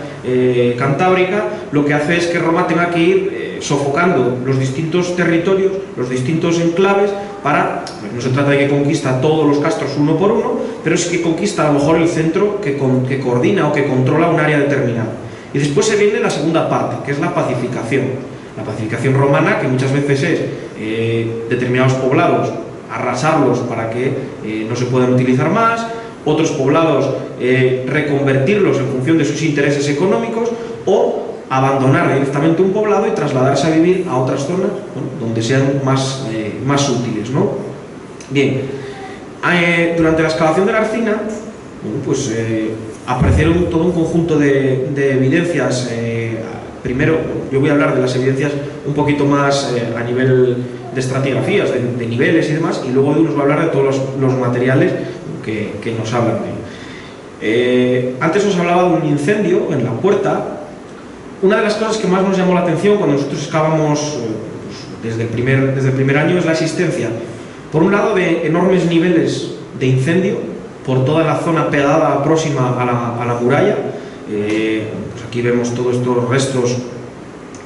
cantábrica, lo que hace es que Roma tenga que ir sofocando los distintos territorios, los distintos enclaves, para, no se trata de que conquista todos los castros uno por uno, pero es que conquista a lo mejor el centro que coordina o que controla un área determinada. Y después se viene la segunda parte, que es la pacificación. La pacificación romana, que muchas veces es determinados poblados arrasarlos para que no se puedan utilizar más, otros poblados reconvertirlos en función de sus intereses económicos, o abandonar directamente un poblado y trasladarse a vivir a otras zonas, bueno, donde sean más útiles, ¿no? Bien, durante la excavación de la Arcina, bueno, pues aparecieron todo un conjunto de evidencias. Primero, yo voy a hablar de las evidencias un poquito más a nivel de estratigrafías, de niveles y demás, y luego os voy a hablar de todos los materiales que nos hablan de ello. Antes os hablaba de un incendio en la puerta. Una de las cosas que más nos llamó la atención cuando nosotros excavamos pues, desde el primer año es la existencia, por un lado, de enormes niveles de incendio por toda la zona pegada próxima a la muralla. Pues aquí vemos todos estos restos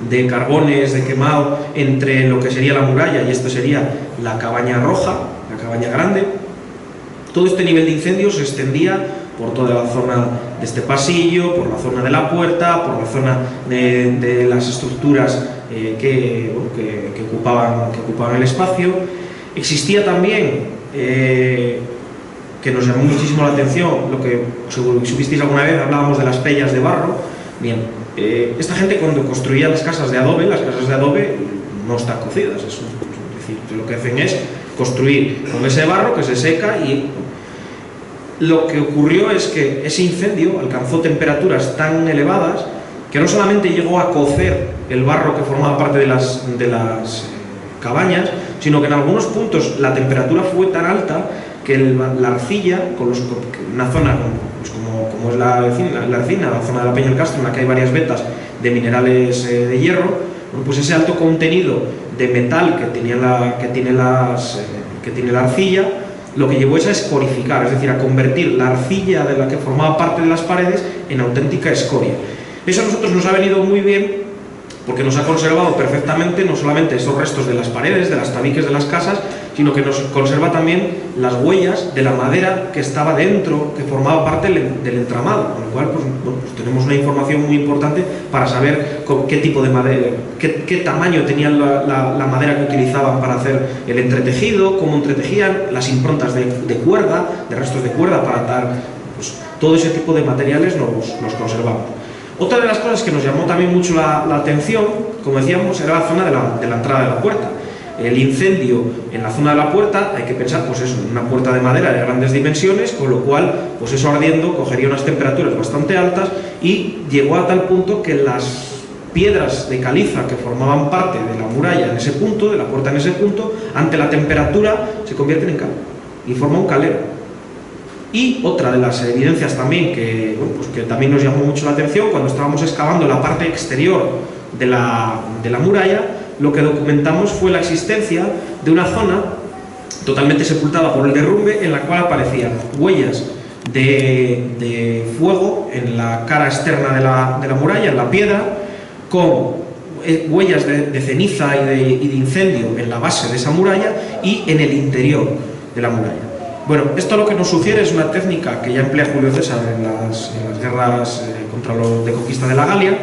de carbones, de quemado entre lo que sería la muralla y esto sería la cabaña roja, la cabaña grande. Todo este nivel de incendio se extendía por toda la zona de este pasillo, por la zona de la puerta, por la zona de las estructuras que ocupaban el espacio. Existía también, que nos llamó muchísimo la atención, lo que si visteis alguna vez, hablábamos de las pellas de barro. Bien, esta gente cuando construía las casas de adobe no están cocidas, es decir, lo que hacen es construir con ese barro que se seca, y lo que ocurrió es que ese incendio alcanzó temperaturas tan elevadas que no solamente llegó a cocer el barro que formaba parte de las cabañas, sino que en algunos puntos la temperatura fue tan alta que la arcilla, una zona pues como es la Arcina, la zona de la Peña del Castro, en la que hay varias vetas de minerales de hierro, bueno, pues ese alto contenido de metal que tiene la arcilla, lo que llevó es a escorificar, es decir, a convertir la arcilla de la que formaba parte de las paredes en auténtica escoria. Eso a nosotros nos ha venido muy bien, porque nos ha conservado perfectamente no solamente esos restos de las paredes, de las tabiques de las casas, sino que nos conserva también las huellas de la madera que estaba dentro, que formaba parte del entramado, con lo cual pues tenemos una información muy importante para saber qué tipo de madera, qué tamaño tenía la madera que utilizaban para hacer el entretejido, cómo entretejían, las improntas de cuerda, de restos de cuerda para atar, pues todo ese tipo de materiales nos conservamos. Otra de las cosas que nos llamó también mucho la atención, como decíamos, era la zona de la entrada de la puerta. El incendio en la zona de la puerta, hay que pensar, pues eso, en una puerta de madera de grandes dimensiones, con lo cual, pues eso ardiendo cogería unas temperaturas bastante altas, y llegó a tal punto que las piedras de caliza que formaban parte de la muralla en ese punto, de la puerta en ese punto, ante la temperatura se convierten en cal y forma un calero. Y otra de las evidencias también que también nos llamó mucho la atención cuando estábamos excavando la parte exterior de la muralla, lo que documentamos fue la existencia de una zona totalmente sepultada por el derrumbe, en la cual aparecían huellas de fuego en la cara externa de la muralla, en la piedra, con huellas de ceniza y de incendio en la base de esa muralla y en el interior de la muralla. Bueno, esto lo que nos sugiere es una técnica que ya emplea Julio César en las guerras de conquista de la Galia.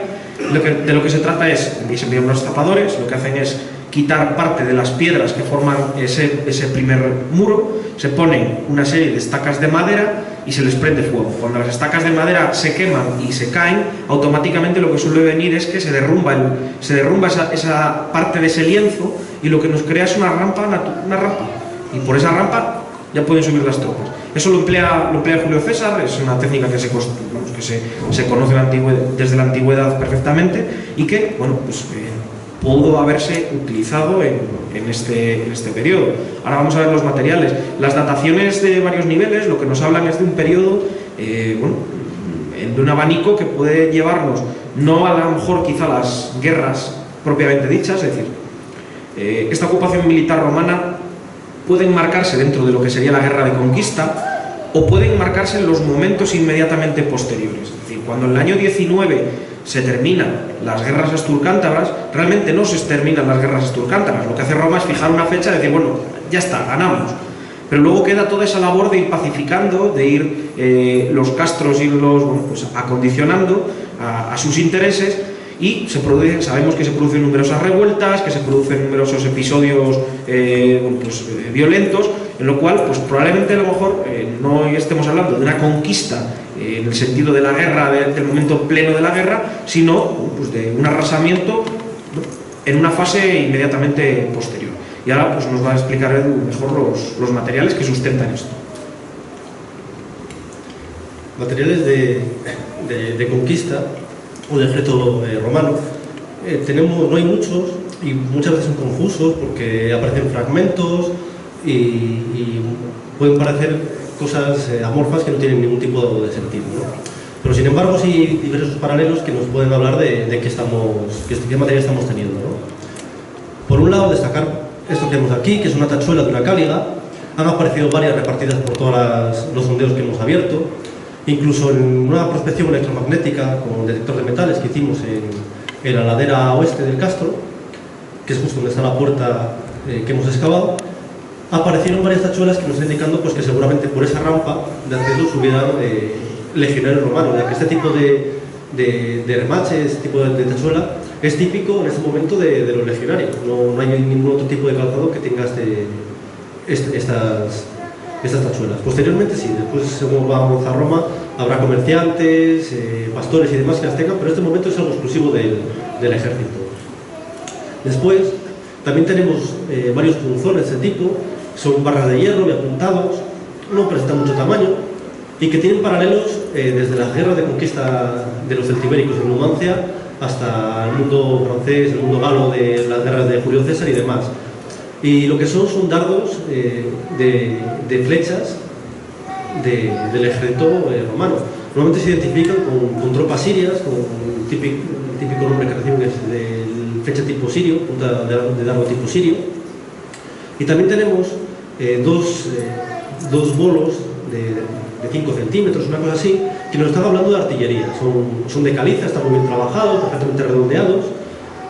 De lo que se trata es, se envían unos tapadores, lo que hacen es quitar parte de las piedras que forman ese primer muro, se ponen una serie de estacas de madera y se les prende fuego. Cuando las estacas de madera se queman y se caen, automáticamente lo que suele venir es que se derrumba esa parte de ese lienzo, y lo que nos crea es una rampa, y por esa rampa ya pueden subir las tropas. Eso lo emplea Julio César, es una técnica que se conoce desde la antigüedad perfectamente, y que, bueno, pues pudo haberse utilizado en este periodo. Ahora vamos a ver los materiales. Las dataciones de varios niveles lo que nos hablan es de un periodo, de un abanico que puede llevarnos, no a lo mejor quizá las guerras propiamente dichas, es decir, esta ocupación militar romana pueden marcarse dentro de lo que sería la guerra de conquista o pueden marcarse en los momentos inmediatamente posteriores. Es decir, cuando en el año 19 se terminan las guerras asturcántabras, realmente no se terminan las guerras asturcántabras. Lo que hace Roma es fijar una fecha y decir, bueno, ya está, ganamos. Pero luego queda toda esa labor de ir pacificando, de ir los castros, irlos pues, acondicionando a sus intereses, y sabemos que se producen numerosas revueltas, que se producen numerosos episodios violentos, en lo cual pues, probablemente a lo mejor no estemos hablando de una conquista en el sentido de la guerra, del momento pleno de la guerra, sino pues, de un arrasamiento en una fase inmediatamente posterior. Y ahora pues, nos va a explicar Edu mejor los materiales que sustentan esto. Materiales de conquista o de ejército romano, no hay muchos y muchas veces son confusos porque aparecen fragmentos y pueden parecer cosas amorfas que no tienen ningún tipo de sentido, ¿no? Pero sin embargo sí hay diversos paralelos que nos pueden hablar de qué material estamos teniendo, ¿no? Por un lado, destacar esto que vemos aquí, que es una tachuela de una cáliga. Han aparecido varias repartidas por todos los sondeos que hemos abierto. Incluso en una prospección electromagnética con detector de metales que hicimos en la ladera oeste del Castro, que es justo donde está la puerta que hemos excavado, aparecieron varias tachuelas que nos están indicando pues, que seguramente por esa rampa de acceso subieran legionarios romanos, ya que este tipo de remache, este tipo de tachuela, es típico en este momento de los legionarios. No hay ningún otro tipo de calzado que tenga estas tachuelas. Posteriormente sí, después según vamos a Roma habrá comerciantes, pastores y demás que las tengan, pero en este momento es algo exclusivo del ejército. Después también tenemos varios punzones de este tipo, son barras de hierro y apuntados, no presentan mucho tamaño y que tienen paralelos desde las guerras de conquista de los celtibéricos en Numancia hasta el mundo francés, el mundo galo de las guerras de Julio César y demás. Y lo que son dardos de flechas del ejército romano. Normalmente se identifican con tropas sirias, con el típico nombre que reciben de flecha tipo sirio, punta de dardo tipo sirio. Y también tenemos dos bolos de 5 centímetros, una cosa así, que nos están hablando de artillería. Son de caliza, están muy bien trabajados, perfectamente redondeados.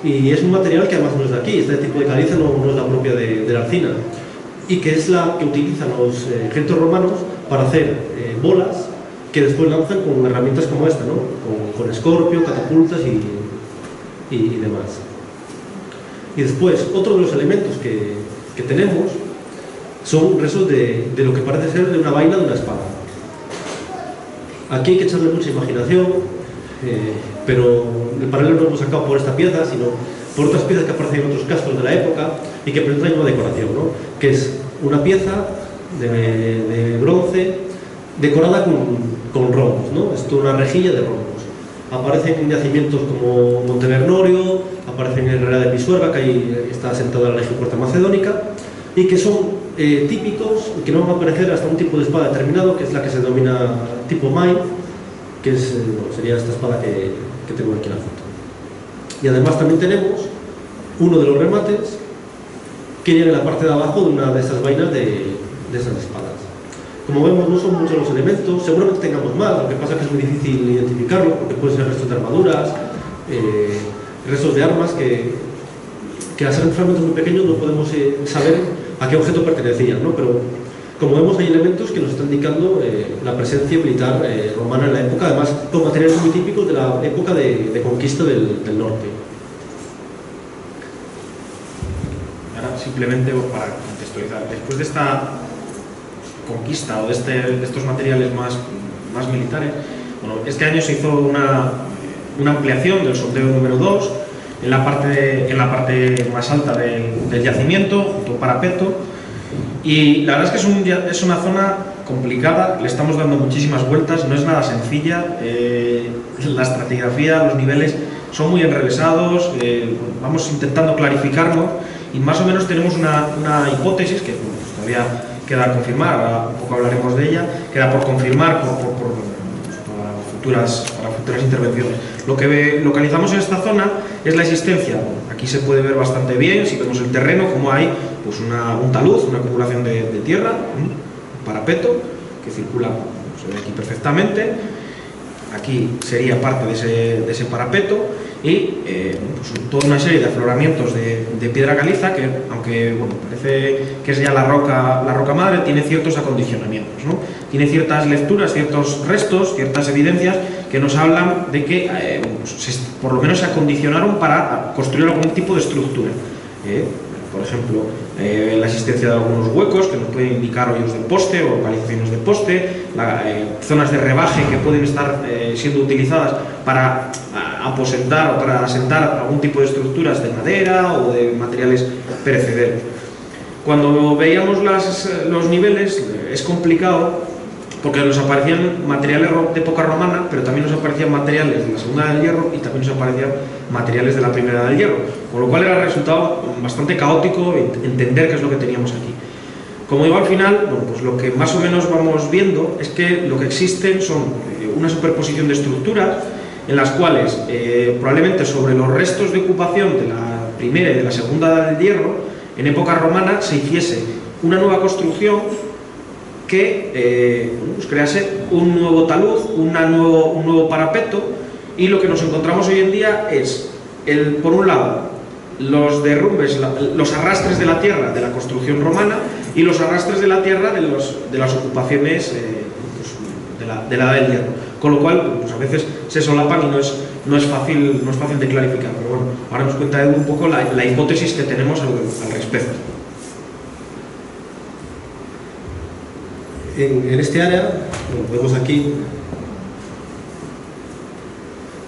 Y es un material que además no es de aquí, este tipo de caliza no es la propia de la Alcina, y que es la que utilizan los ejércitos romanos para hacer bolas que después lanzan con herramientas como esta, ¿no? con escorpio, catapultas y demás. Y después, otro de los elementos que tenemos son restos de lo que parece ser de una vaina de una espada. Aquí hay que echarle mucha imaginación, pero el paralelo no lo hemos sacado por esta pieza, sino por otras piezas que aparecen en otros castros de la época y que presentan una decoración, ¿no? Que es una pieza de bronce decorada con rombos, ¿no? Es toda una rejilla de rombos. Aparecen en yacimientos como Montevernorio, aparecen en Herrera de Pisuerga, que ahí está asentada la Legión Corta Macedónica, y que son típicos, que no van a aparecer hasta un tipo de espada determinado, que es la que se denomina tipo Main, que es, sería esta espada que tengo aquí en la foto. Y además también tenemos uno de los remates que llega en la parte de abajo de una de estas vainas de esas espadas. Como vemos, no son muchos los elementos, seguramente tengamos más, lo que pasa es que es muy difícil identificarlo, porque pueden ser restos de armaduras, restos de armas que al ser fragmentos muy pequeños no podemos saber a qué objeto pertenecían, ¿no? Pero como vemos, hay elementos que nos están indicando la presencia militar romana en la época, además con materiales muy típicos de la época de conquista del norte. Ahora, simplemente para contextualizar, después de esta conquista o de estos materiales más militares, bueno, este año se hizo una ampliación del sondeo número 2 en la parte más alta del yacimiento, junto a un parapeto. Y la verdad es que es una zona complicada, le estamos dando muchísimas vueltas, no es nada sencilla, la estratigrafía, los niveles son muy enrevesados, vamos intentando clarificarlo y más o menos tenemos una hipótesis que pues, todavía queda a confirmar, ahora un poco hablaremos de ella, queda por confirmar para futuras intervenciones. Lo que localizamos en esta zona es la existencia, aquí se puede ver bastante bien, si vemos el terreno, como hay pues un talud, una acumulación de tierra, un parapeto que circula, se ve aquí perfectamente. Aquí sería parte de ese parapeto y pues toda una serie de afloramientos de piedra caliza que, aunque bueno, parece que es ya la roca madre, tiene ciertos acondicionamientos, ¿no? Tiene ciertas lecturas, ciertos restos, ciertas evidencias que nos hablan de que por lo menos se acondicionaron para construir algún tipo de estructura. Por ejemplo, la existencia de algunos huecos que nos pueden indicar hoyos de poste o localizaciones de poste, zonas de rebaje que pueden estar siendo utilizadas para aposentar o para asentar algún tipo de estructuras de madera o de materiales perecederos. Cuando veíamos los niveles es complicado porque nos aparecían materiales de época romana, pero también nos aparecían materiales de la Segunda Edad del Hierro y también nos aparecían materiales de la Primera Edad del Hierro, con lo cual era resultado bastante caótico entender qué es lo que teníamos aquí. Como digo, al final, bueno, pues lo que más o menos vamos viendo es que lo que existen son una superposición de estructuras en las cuales probablemente sobre los restos de ocupación de la Primera y de la Segunda Edad del Hierro, en época romana se hiciese una nueva construcción que pues crease un nuevo talud, un nuevo parapeto, y lo que nos encontramos hoy en día es, por un lado, los derrumbes, los arrastres de la tierra de la construcción romana y los arrastres de la tierra de las ocupaciones pues, de la Edad del Hierro. Con lo cual, pues a veces se solapan y no es fácil de clarificar. Pero bueno, ahora nos cuenta Edu un poco la hipótesis que tenemos al respecto. En este área, como vemos aquí,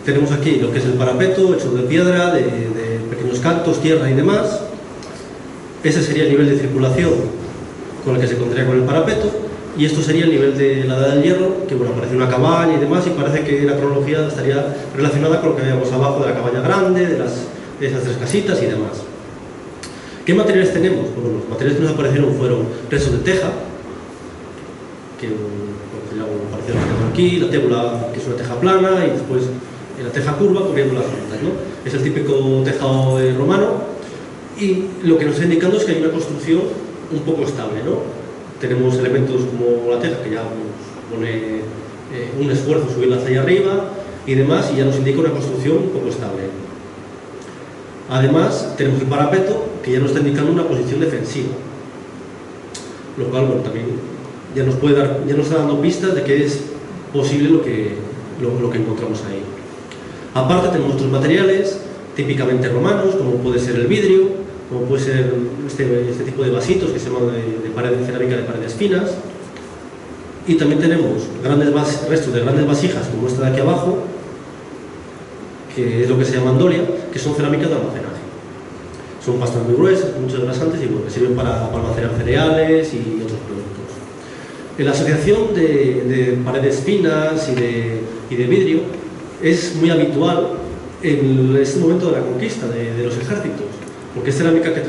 tenemos aquí lo que es el parapeto hecho de piedra, de pequeños cantos, tierra y demás. Ese sería el nivel de circulación con el que se encontraría con el parapeto, y esto sería el nivel de la Edad del Hierro, que bueno, aparece una cabaña y demás, y parece que la cronología estaría relacionada con lo que veíamos abajo de la cabaña grande, de esas tres casitas y demás. ¿Qué materiales tenemos? Bueno, los materiales que nos aparecieron fueron restos de teja, que apareció aquí, la tébula, que es una teja plana, y después la teja curva cubriendo las puntas, ¿no? Es el típico tejado romano, y lo que nos está indicando es que hay una construcción un poco estable, ¿no? Tenemos elementos como la teja, que ya nos pone un esfuerzo subirla hacia allá arriba y demás, y ya nos indica una construcción un poco estable. Además, tenemos el parapeto, que ya nos está indicando una posición defensiva, lo cual, bueno, también ya nos está dando pistas de que es posible lo que encontramos ahí. Aparte tenemos otros materiales típicamente romanos, como puede ser el vidrio, como puede ser este tipo de vasitos que se llaman de cerámica de paredes finas, y también tenemos restos de grandes vasijas como esta de aquí abajo, que es lo que se llama andolia, que son cerámicas de almacenaje. Son pastas muy gruesas, mucho desgrasantes, y bueno, que sirven para almacenar cereales y otros productos. La asociación de paredes finas y de vidrio es muy habitual en este momento de la conquista de los ejércitos, porque es cerámica que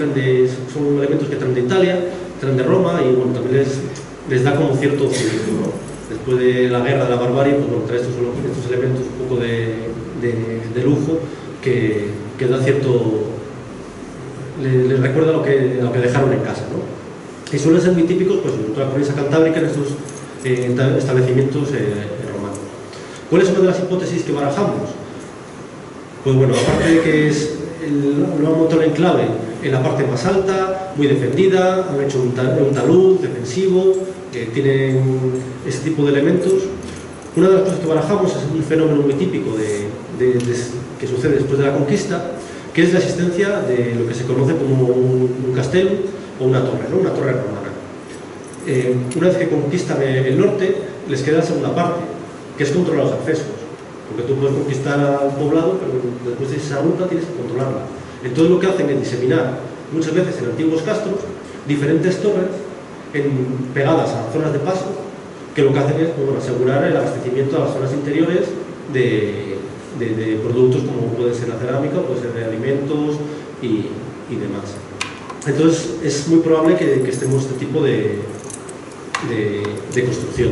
son elementos que traen de Italia, traen de Roma, y bueno, también les da como cierto civismo, ¿no? Después de la guerra de la barbarie, pues bueno, trae estos elementos un poco de lujo que da cierto... les recuerda lo que dejaron en casa, ¿no? Y suelen ser muy típicos, pues, en toda la provincia cantábrica, en estos establecimientos romanos. ¿Cuál es una de las hipótesis que barajamos? Pues bueno, aparte de que lo han montado en enclave en la parte más alta, muy defendida, han hecho un talud defensivo, tienen ese tipo de elementos. Una de las cosas que barajamos es un fenómeno muy típico que sucede después de la conquista, que es la existencia de lo que se conoce como un castelo o una torre, ¿no? Una torre romana. Una vez que conquistan el norte, les queda la segunda parte, que es controlar los accesos, porque tú puedes conquistar al poblado, pero después de esa ruta tienes que controlarla. Entonces lo que hacen es diseminar, muchas veces en antiguos castros, diferentes torres pegadas a zonas de paso, que lo que hacen es, bueno, asegurar el abastecimiento a las zonas interiores de productos como puede ser la cerámica, puede ser de alimentos y demás. Entonces es muy probable que estemos este tipo de construcción.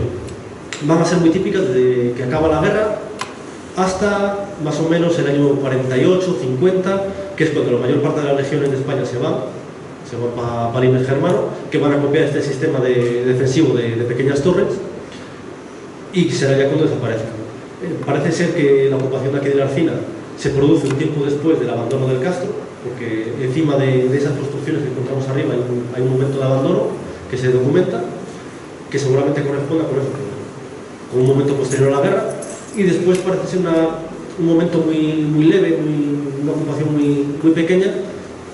Van a ser muy típicas desde que acaba la guerra hasta más o menos el año 48, 50, que es cuando la mayor parte de las legiones de España se se llama Balines Germano, que van a copiar este sistema defensivo de pequeñas torres y que será ya cuando desaparezcan. Parece ser que la ocupación de aquí de la Arcina se produce un tiempo después del abandono del castro, porque encima de esas construcciones que encontramos arriba hay un momento de abandono que se documenta, que seguramente corresponda con eso, con un momento posterior a la guerra, y después parece ser un momento muy leve, una ocupación muy pequeña,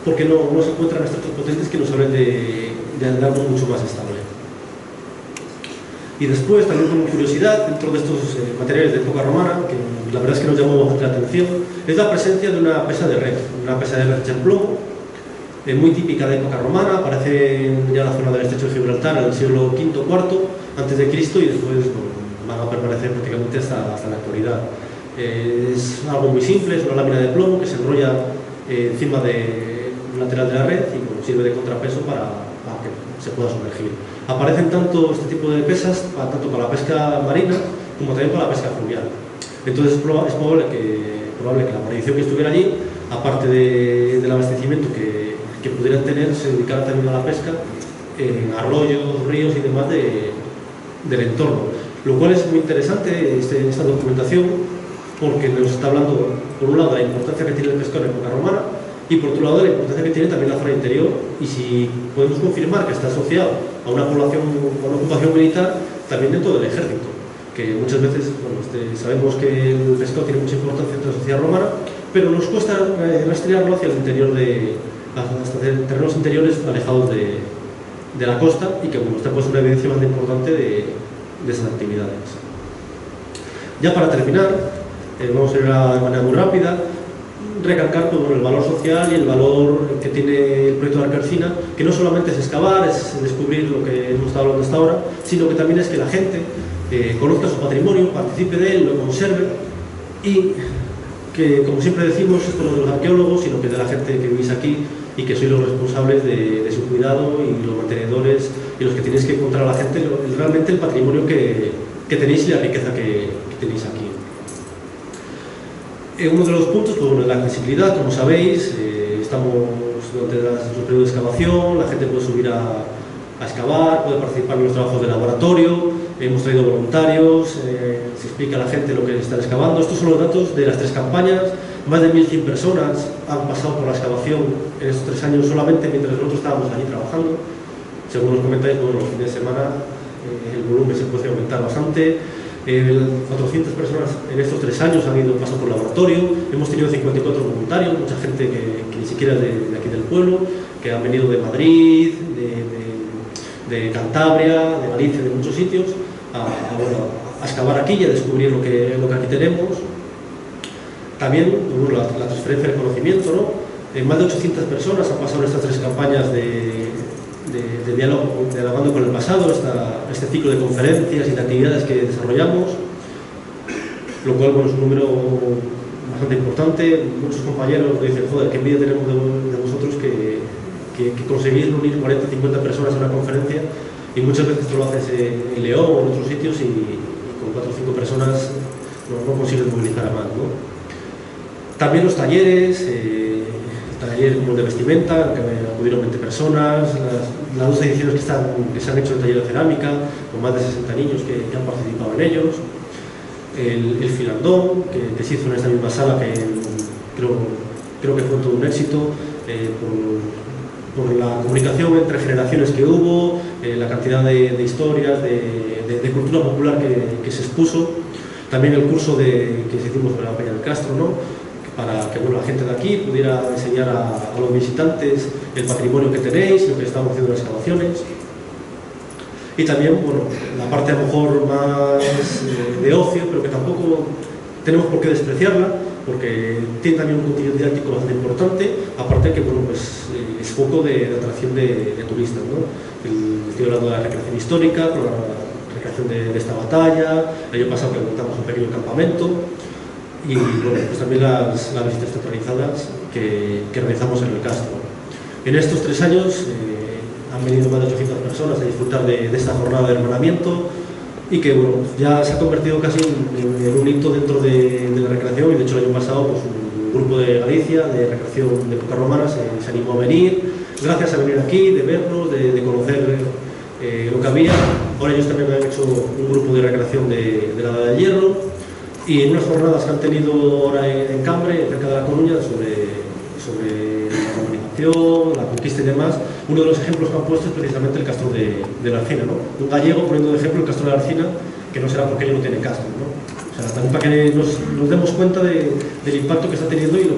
porque no se encuentran estratos potentes que nos hablen de algo mucho más estable. Y después, también como curiosidad, dentro de estos materiales de época romana, que la verdad es que nos llamó bastante la atención, es la presencia de una pesa de red hecha en plomo, muy típica de época romana, aparece ya en la zona del estrecho de Gibraltar en el siglo V o IV antes de Cristo, y después van a permanecer prácticamente hasta la actualidad. Es algo muy simple, es una lámina de plomo que se enrolla encima del lateral de la red y sirve de contrapeso para que se pueda sumergir. Aparecen tanto este tipo de pesas, tanto para la pesca marina como también para la pesca fluvial. Entonces es probable que la guarnición que estuviera allí, aparte del abastecimiento que pudieran tener, se dedicara también a la pesca en arroyos, ríos y demás del entorno. Lo cual es muy interesante esta documentación, porque nos está hablando, por un lado, de la importancia que tiene el pescado en época romana, y por otro lado, de la importancia que tiene también la zona interior, y si podemos confirmar que está asociado a una ocupación militar, también dentro del ejército, que muchas veces sabemos que el pescado tiene mucha importancia dentro de la sociedad romana, pero nos cuesta rastrearlo hacia el interior hasta terrenos interiores alejados de la costa, y que esta pues una evidencia más importante de esas actividades. Ya para terminar, vamos a ir de manera muy rápida, recalcar el valor social y el valor que tiene el proyecto de Arca Alcina, que no solamente es excavar, es descubrir lo que hemos estado hablando hasta ahora, sino que también es que la gente conozca su patrimonio, participe de él, lo conserve, y que, como siempre decimos, esto no es de los arqueólogos, sino que es de la gente que vivís aquí y que sois los responsables de su cuidado y los mantenedores y los que tenéis que encontrar a la gente realmente el patrimonio que tenéis y la riqueza que tenéis aquí. Uno de los puntos, pues bueno, es la accesibilidad, como sabéis, estamos durante los periodos de excavación, la gente puede subir a excavar, puede participar en los trabajos de laboratorio, hemos traído voluntarios, se explica a la gente lo que están excavando. Estos son los datos de las 3 campañas, más de 1.100 personas han pasado por la excavación en estos 3 años solamente mientras nosotros estábamos allí trabajando. Según nos comentáis, bueno, los fines de semana el volumen se puede aumentar bastante. 400 personas en estos 3 años han ido pasando por laboratorio, hemos tenido 54 voluntarios, mucha gente que ni siquiera es de aquí del pueblo, que han venido de Madrid, de Cantabria, de Galicia, de muchos sitios, a excavar aquí y a descubrir lo que aquí tenemos. También la transferencia del conocimiento, ¿no? Más de 800 personas han pasado en estas 3 campañas de dialogando con el pasado, este ciclo de conferencias y de actividades que desarrollamos, lo cual bueno, es un número bastante importante. Muchos compañeros dicen, joder, qué envidia tenemos de vosotros que conseguís reunir 40-50 personas en una conferencia, y muchas veces tú lo haces en León o en otros sitios y con 4 o 5 personas no consigues movilizar a más, ¿no? También los talleres, taller como el de vestimenta, que acudieron 20 personas, las 2 ediciones que se han hecho del taller de cerámica, con más de 60 niños que han participado en ellos, el filandón, que se hizo en esta misma sala, que creo que fue todo un éxito, por la comunicación entre generaciones que hubo, la cantidad de historias, de cultura popular que se expuso. También el curso que hicimos sobre la Peña del Castro, ¿no? Para que bueno, la gente de aquí pudiera enseñar a los visitantes el patrimonio que tenéis, lo que estamos haciendo en las excavaciones. Y también, bueno, la parte a lo mejor más de ocio, pero que tampoco tenemos por qué despreciarla, porque tiene también un contenido didáctico bastante importante, aparte que bueno, pues, es foco de atracción de turistas, ¿no? Estoy hablando de la recreación histórica, con la recreación de esta batalla. El año pasado que montamos un pequeño campamento, y bueno, pues también las visitas centralizadas que realizamos en el Castro. En estos 3 años han venido más de 800 personas a disfrutar de esta jornada de hermanamiento, y que bueno, ya se ha convertido casi en un hito dentro de la recreación, y de hecho el año pasado pues, un grupo de Galicia de recreación de época romana se animó a venir, gracias a venir aquí, de vernos, de conocer lo que había. Ahora ellos también han hecho un grupo de recreación de la Edad del Hierro, y en unas jornadas que han tenido ahora en Cambre, cerca de La Coruña, sobre la romanización, la conquista y demás, uno de los ejemplos que han puesto es precisamente el castro de la Arcina, ¿no? Un gallego poniendo de ejemplo el castro de la Arcina, que no será porque él no tiene castro, ¿no? O sea, también para que nos demos cuenta del impacto que está teniendo y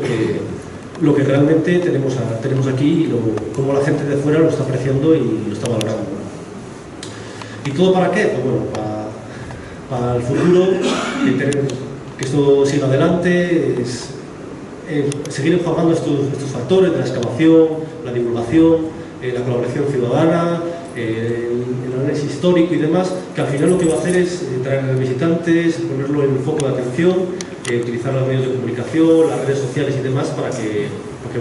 lo que realmente tenemos aquí, y cómo la gente de fuera lo está apreciando y lo está valorando, ¿no? ¿Y todo para qué? Pues bueno, para el futuro, que esto siga adelante, es seguir enfocando estos factores de la excavación, la divulgación, la colaboración ciudadana, el análisis histórico y demás, que al final lo que va a hacer es traer visitantes, ponerlo en el foco de atención, utilizar los medios de comunicación, las redes sociales y demás para que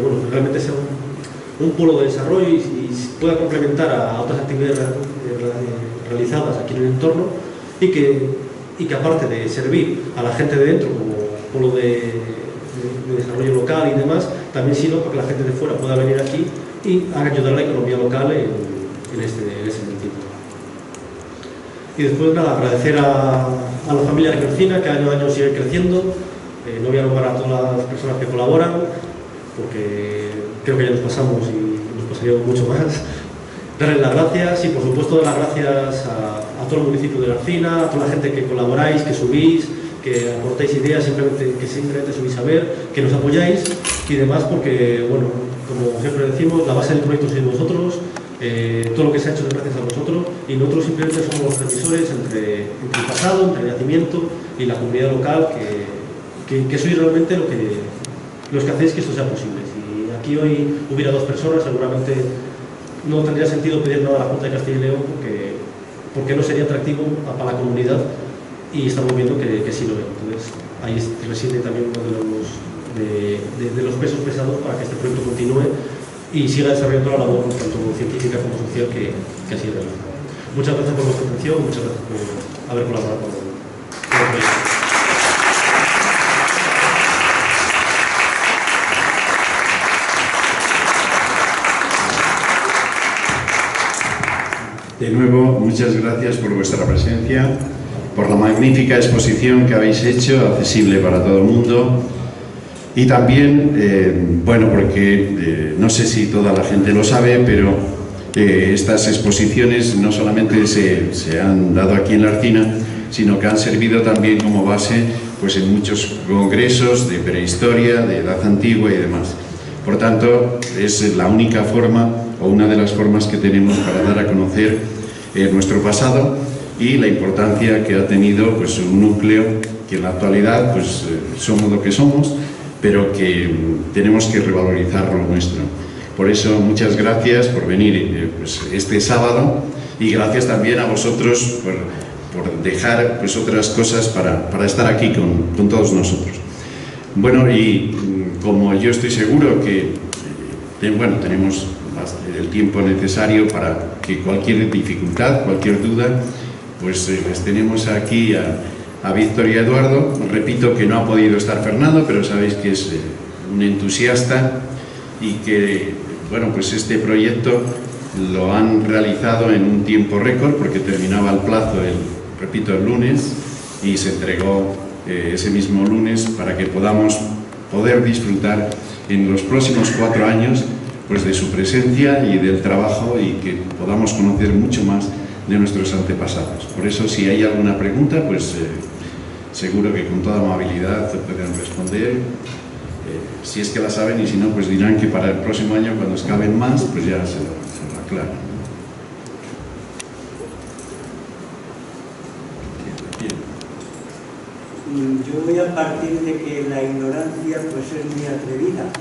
bueno, realmente sea un polo de desarrollo y pueda complementar a otras actividades realizadas aquí en el entorno, y que aparte de servir a la gente de dentro como polo de desarrollo local y demás, también sirva para que la gente de fuera pueda venir aquí y ayudar a la economía local en ese sentido. Y después nada, agradecer a la familia Rivercina, que año a año sigue creciendo. No voy a nombrar a todas las personas que colaboran, porque creo que ya nos pasamos y nos pasaría mucho más. Darles las gracias y por supuesto dar las gracias a todo el municipio de La Arcina, a toda la gente que colaboráis, que subís, que aportáis ideas, que simplemente subís a ver, que nos apoyáis y demás, porque, bueno, como siempre decimos, la base del proyecto sois vosotros, todo lo que se ha hecho es gracias a vosotros, y nosotros simplemente somos los transmisores entre el pasado, entre el nacimiento y la comunidad local, que sois realmente los que hacéis que esto sea posible. Si aquí hoy hubiera 2 personas, seguramente no tendría sentido pedir nada a la Junta de Castilla y León, porque no sería atractivo para la comunidad, y estamos viendo que sí lo es. Entonces ahí reside también uno de los pesos pesados para que este proyecto continúe y siga desarrollando la labor tanto científica como social que así realiza. Muchas gracias por vuestra atención, muchas gracias por haber colaborado con el proyecto. De nuevo, muchas gracias por vuestra presencia, por la magnífica exposición que habéis hecho, accesible para todo el mundo. Y también, bueno, porque no sé si toda la gente lo sabe, pero estas exposiciones no solamente se han dado aquí en La Arcina, sino que han servido también como base pues, en muchos congresos de prehistoria, de edad antigua y demás. Por tanto, es la única forma o una de las formas que tenemos para dar a conocer nuestro pasado y la importancia que ha tenido pues, un núcleo que en la actualidad pues, somos lo que somos, pero que tenemos que revalorizar lo nuestro. Por eso, muchas gracias por venir pues, este sábado, y gracias también a vosotros por dejar pues, otras cosas para estar aquí con todos nosotros. Bueno, y como yo estoy seguro que bueno, tenemos el tiempo necesario para que cualquier dificultad, cualquier duda, pues les tenemos aquí a Víctor y a Eduardo. Repito que no ha podido estar Fernando, pero sabéis que es un entusiasta y que, bueno, pues este proyecto lo han realizado en un tiempo récord porque terminaba el plazo, el lunes, y se entregó ese mismo lunes para que podamos poder disfrutar en los próximos 4 años pues de su presencia y del trabajo, y que podamos conocer mucho más de nuestros antepasados. Por eso, si hay alguna pregunta, pues seguro que con toda amabilidad pueden responder, si es que la saben, y si no, pues dirán que para el próximo año, cuando excaven más, pues ya se lo aclaran. Yo voy a partir de que la ignorancia pues es muy atrevida.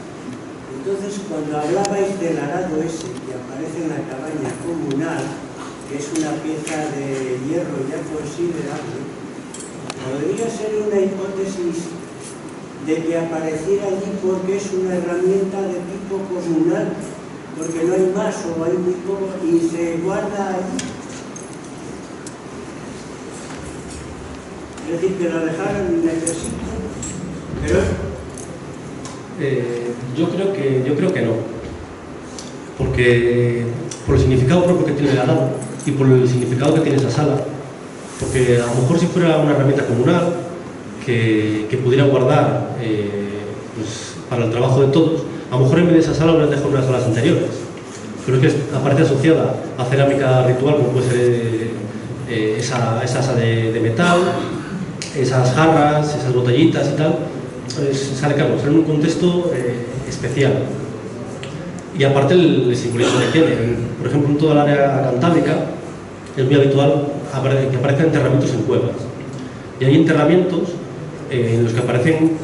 Entonces, cuando hablabais del arado ese que aparece en la cabaña comunal, que es una pieza de hierro ya considerable, podría ser una hipótesis de que apareciera allí porque es una herramienta de tipo comunal, porque no hay más o hay muy poco y se guarda allí. Es decir, que la dejaron en el sitio, pero yo creo que no. porque por el significado propio que tiene el arado y por el significado que tiene esa sala, porque a lo mejor si fuera una herramienta comunal que pudiera guardar pues, para el trabajo de todos, a lo mejor en vez de esa sala hubieran dejado unas salas anteriores, pero es que aparece asociada a cerámica ritual, como puede ser esa asa de metal, esas jarras, esas botellitas y tal, sale en un contexto especial. Y aparte el simbolismo que tiene, por ejemplo, en toda el área cantábrica es muy habitual que aparezcan enterramientos en cuevas. Y hay enterramientos en los que aparecen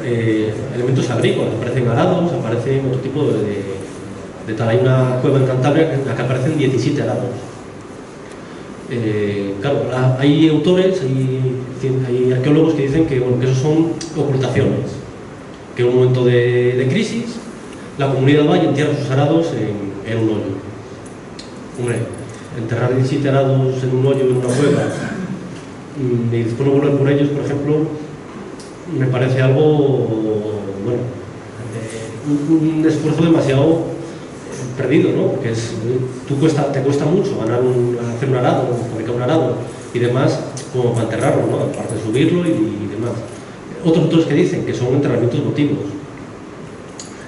elementos agrícolas, aparecen arados, aparecen otro tipo de tal. Hay una cueva en Cantabria en la que aparecen 17 arados. Claro, hay autores, hay arqueólogos que dicen que, bueno, que eso son ocultaciones, que en un momento de crisis la comunidad va y entierra sus arados en un hoyo. Hombre, enterrar 17 arados en un hoyo, en una cueva, y después no volver por ellos, por ejemplo, me parece algo, bueno, un esfuerzo demasiado perdido, ¿no? Porque te cuesta mucho hacer un arado, fabricar un arado y demás, como para enterrarlo, ¿no? Aparte de subirlo y demás. Otros autores que dicen que son enterramientos votivos.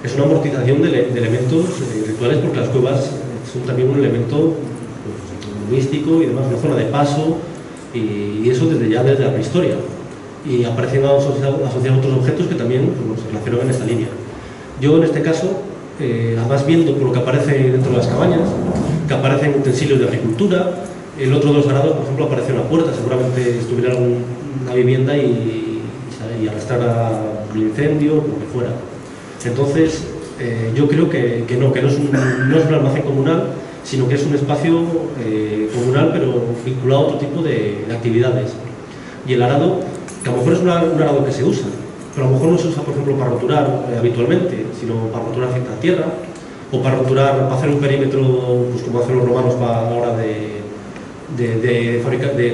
Es una amortización de elementos rituales, porque las cuevas son también un elemento pues, místico y demás, una zona de paso, y eso desde la prehistoria. Y aparecen asociados otros objetos que también pues, se relacionan en esta línea. Yo en este caso, además viendo por lo que aparece dentro de las cabañas, que aparecen utensilios de agricultura, el otro de los arados, por ejemplo, aparece una puerta, seguramente estuviera en una vivienda y arrastrara un incendio, o lo que fuera. Entonces, yo creo que no es un almacén comunal, sino que es un espacio comunal, pero vinculado a otro tipo de actividades. Y el arado, que a lo mejor es un arado que se usa, pero a lo mejor no se usa, por ejemplo, para roturar habitualmente, sino para roturar cierta tierra, o para roturar, para hacer un perímetro, pues como hacen los romanos a la hora de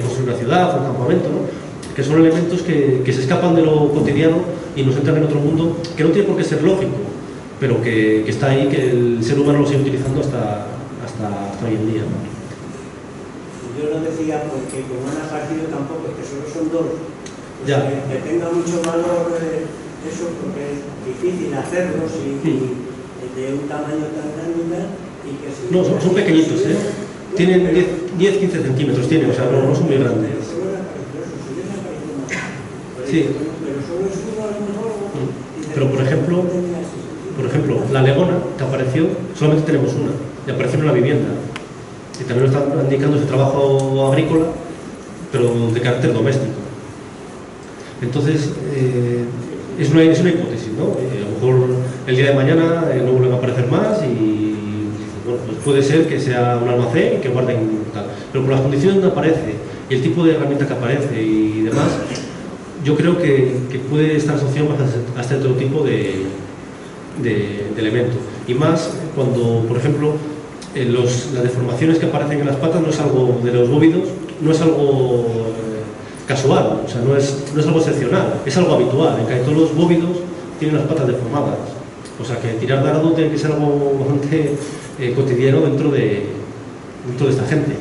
construir una ciudad, un campamento, ¿no? Que son elementos que se escapan de lo cotidiano y nos entran en otro mundo, que no tiene por qué ser lógico, pero que está ahí, que el ser humano lo sigue utilizando hasta hoy en día, ¿no? Yo lo decía porque como han aparecido tampoco, que solo son dos, pues ya. Que tenga mucho valor eso, porque es difícil hacerlos y de un tamaño tan grande y que sí. No, son pequeñitos, ¿eh? Tienen 10-15 centímetros, tienen, o sea, no son muy grandes. Sí. Pero solo es uno a lo mejor. Pero por ejemplo, la legona que apareció, solamente tenemos una, y apareció en una vivienda. Y también nos está indicando ese trabajo agrícola, pero de carácter doméstico. Entonces, es una hipótesis, ¿no? A lo mejor el día de mañana no vuelven a aparecer más y bueno, pues puede ser que sea un almacén y que guarden tal. Pero por las condiciones donde aparece y el tipo de herramienta que aparece y demás, yo creo que puede estar asociado a este otro tipo de elementos. Y más cuando, por ejemplo, las deformaciones que aparecen en las patas no es algo de los bóvidos, no es algo casual, o sea, no es algo excepcional, es algo habitual. En casi todos los bóvidos tienen las patas deformadas. O sea, que tirar de arado tiene que ser algo bastante cotidiano dentro de esta gente.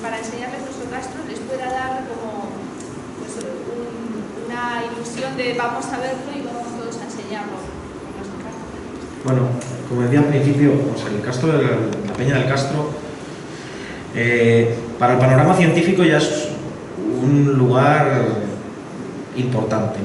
Para enseñarles nuestro rastro les pueda dar como pues, un una ilusión de vamos a verlo y vamos todos a enseñarlo. Bueno, como decía al principio, pues el Castro de la Peña del Castro, para el panorama científico ya es un lugar importante.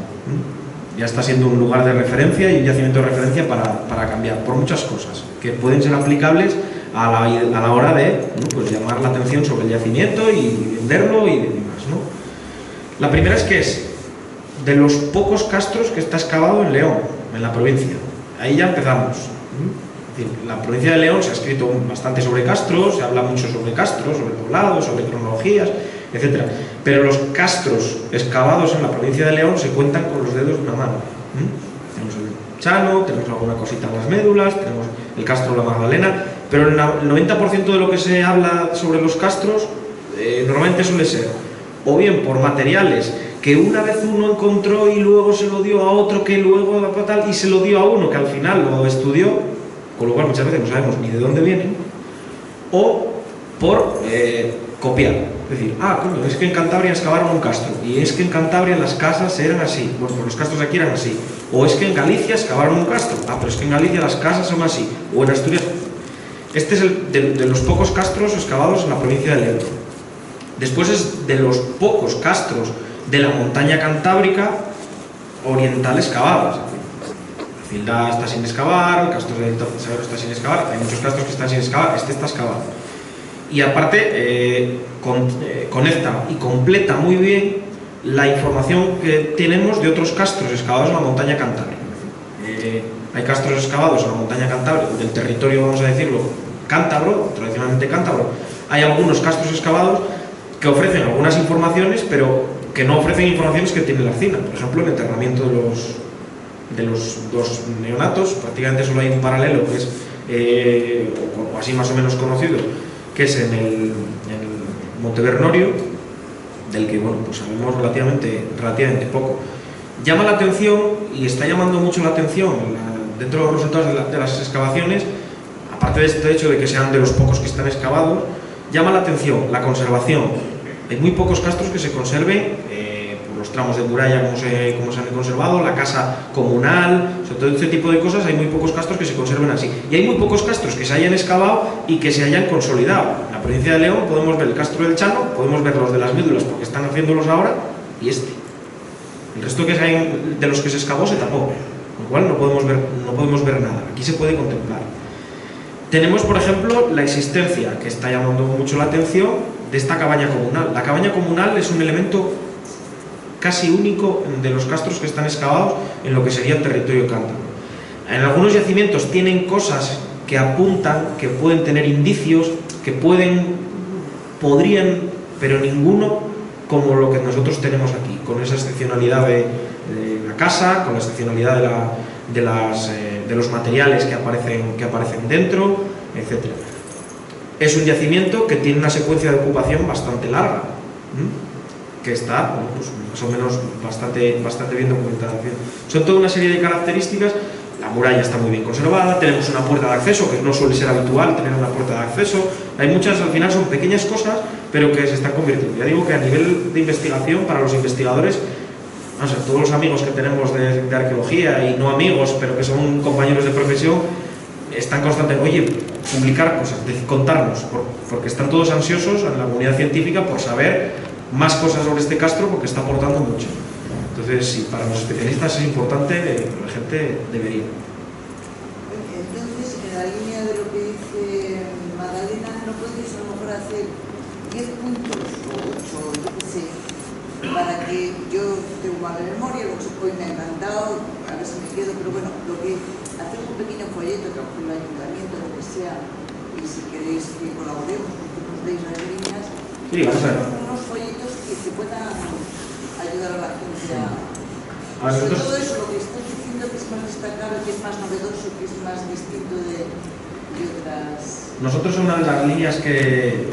Ya está siendo un lugar de referencia y un yacimiento de referencia para cambiar, por muchas cosas, que pueden ser aplicables a la hora de, ¿no?, pues llamar la atención sobre el yacimiento y venderlo y demás, ¿no? La primera es que es de los pocos castros que está excavado en León, en la provincia. Ahí ya empezamos. Es decir, la provincia de León se ha escrito bastante sobre castros, se habla mucho sobre castros, sobre poblados, sobre cronologías, etc. Pero los castros excavados en la provincia de León se cuentan con los dedos de una mano. Tenemos el Chano, tenemos alguna cosita en las médulas, tenemos el Castro de la Magdalena, pero el 90% de lo que se habla sobre los castros normalmente suele ser o bien por materiales que una vez uno encontró y luego se lo dio a otro que luego tal, y se lo dio a uno que al final lo estudió, con lo cual muchas veces no sabemos ni de dónde vienen, o por copiar. Es decir, coño, es que en Cantabria excavaron un castro y es que en Cantabria las casas eran así, bueno, pues los castros de aquí eran así, o es que en Galicia excavaron un castro, pero es que en Galicia las casas son así, o en Asturias. Este es el de los pocos castros excavados en la provincia de León. Después es de los pocos castros de la montaña cantábrica oriental excavados. La Filda está sin excavar, el Castro del Sagro está sin excavar, hay muchos castros que están sin excavar, este está excavado. Y aparte conecta y completa muy bien la información que tenemos de otros castros excavados en la montaña cantábrica. Hay castros excavados en la montaña cantábrica, del territorio, vamos a decirlo, cántabro, tradicionalmente cántabro. Hay algunos castros excavados que ofrecen algunas informaciones, pero que no ofrecen informaciones que tiene la Arcina. Por ejemplo, el enterramiento de los dos neonatos, prácticamente solo hay un paralelo que es, o así más o menos conocido, que es en el Montevernorio, del que, bueno, pues sabemos relativamente poco. Llama la atención, y está llamando mucho la atención dentro de los resultados de las excavaciones, aparte de este hecho de que sean de los pocos que están excavados, llama la atención la conservación. Hay muy pocos castros que se conserven por los tramos de muralla como se han conservado, la casa comunal, sobre todo este tipo de cosas. Hay muy pocos castros que se conserven así, y hay muy pocos castros que se hayan excavado y que se hayan consolidado. En la provincia de León podemos ver el Castro del Chano, podemos ver los de las médulas porque están haciéndolos ahora, y el resto que hay de los que se excavó se tapó, con lo cual no podemos ver nada. Aquí se puede contemplar. Tenemos, por ejemplo, la existencia, que está llamando mucho la atención, de esta cabaña comunal. La cabaña comunal es un elemento casi único de los castros que están excavados en lo que sería el territorio cántabro. En algunos yacimientos tienen cosas que apuntan, que pueden tener indicios, que podrían, pero ninguno como lo que nosotros tenemos aquí, con esa excepcionalidad de la casa, con la excepcionalidad de los materiales que aparecen dentro, etc. Es un yacimiento que tiene una secuencia de ocupación bastante larga, que está, bueno, pues más o menos bastante bien documentada. Son toda una serie de características. La muralla está muy bien conservada, tenemos una puerta de acceso, que no suele ser habitual tener una puerta de acceso. Hay muchas, al final son pequeñas cosas, pero que se están convirtiendo. Ya digo que a nivel de investigación, para los investigadores, no sé, todos los amigos que tenemos de arqueología, y no amigos, pero que son compañeros de profesión, están constantemente, oye, publicar cosas, contarnos, porque están todos ansiosos en la comunidad científica por saber más cosas sobre este castro, porque está aportando mucho. Entonces, sí, para los especialistas es importante, la gente debería. Entonces, en la línea de lo que dice Magdalena, ¿no podéis a lo mejor hacer 10 puntos o 8, yo qué sé, para que yo tengo mala memoria, lo que hoy me ha encantado, a ver si me quedo, pero bueno, lo que hacer un pequeño folleto, que el ayuntamiento, lo que sea, y si queréis que colaboremos, que nos deis las líneas, sí, unos folletos que puedan ayudar a la gente a sobre todo eso, lo que estás diciendo, que es más destacable, que es más novedoso, que es más distinto de otras. Nosotros una de las líneas que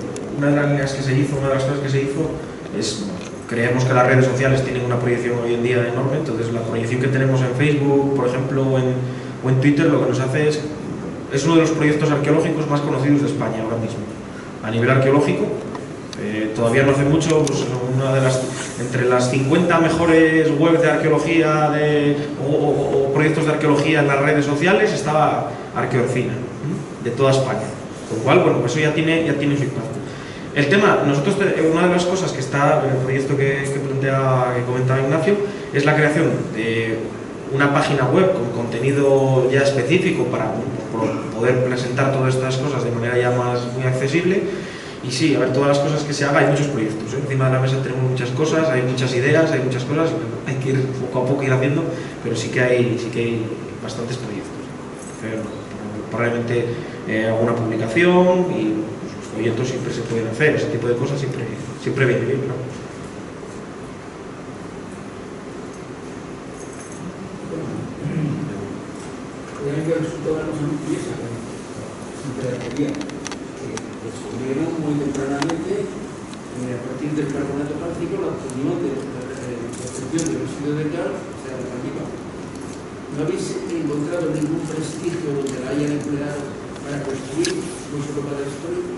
se hizo, una de las cosas que se hizo es, creemos que las redes sociales tienen una proyección hoy en día enorme. Entonces la proyección que tenemos en Facebook, por ejemplo, o en Twitter, lo que nos hace es uno de los proyectos arqueológicos más conocidos de España ahora mismo. A nivel arqueológico, todavía no hace mucho, pues, entre las 50 mejores webs de arqueología o proyectos de arqueología en las redes sociales estaba Arqueorcina, de toda España. Con lo cual, bueno, pues eso ya tiene su impacto. El tema, una de las cosas que está en el proyecto que comentaba Ignacio, es la creación de una página web con contenido ya específico para poder presentar todas estas cosas de manera ya muy accesible. Y sí, a ver, todas las cosas que se hagan, hay muchos proyectos, ¿eh? Encima de la mesa tenemos muchas cosas, hay muchas ideas, hay muchas cosas, hay que ir poco a poco ir haciendo, pero sí que hay bastantes proyectos. Probablemente alguna publicación y los proyectos siempre se pueden hacer, ese tipo de cosas siempre viene bien, ¿no? Que resultó una cosa muy curiosa, que descubrieron muy tempranamente, a partir del carbonato cálcico, la unión de la obtención del óxido de cal, o sea, de cálcico. ¿No habéis encontrado ningún prestigio donde la hayan empleado para construir, no solo para destruir?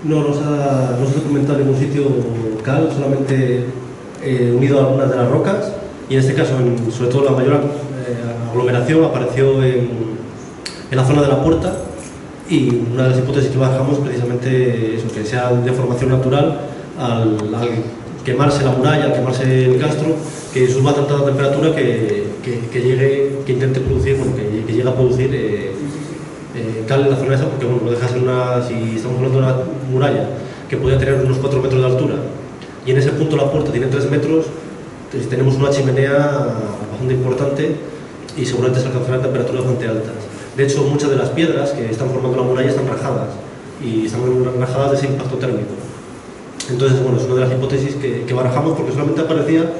No nos ha documentado ningún sitio cal, solamente unido a algunas de las rocas. Y en este caso, sobre todo la mayor aglomeración apareció en la zona de la puerta, y una de las hipótesis que bajamos precisamente eso, que sea de formación natural al quemarse la muralla, al quemarse el castro, que suba a tanta temperatura que intente producir, bueno, que llegue a producir cal en la zona esa, porque bueno, lo dejas si estamos hablando de una muralla que podría tener unos 4 metros de altura, y en ese punto la puerta tiene 3 metros, entonces tenemos una chimenea bastante importante y seguramente se alcanzarán temperaturas bastante altas. De hecho, muchas de las piedras que están formando la muralla están rajadas, y están rajadas de ese impacto térmico. Entonces, bueno, es una de las hipótesis que barajamos, porque solamente aparecía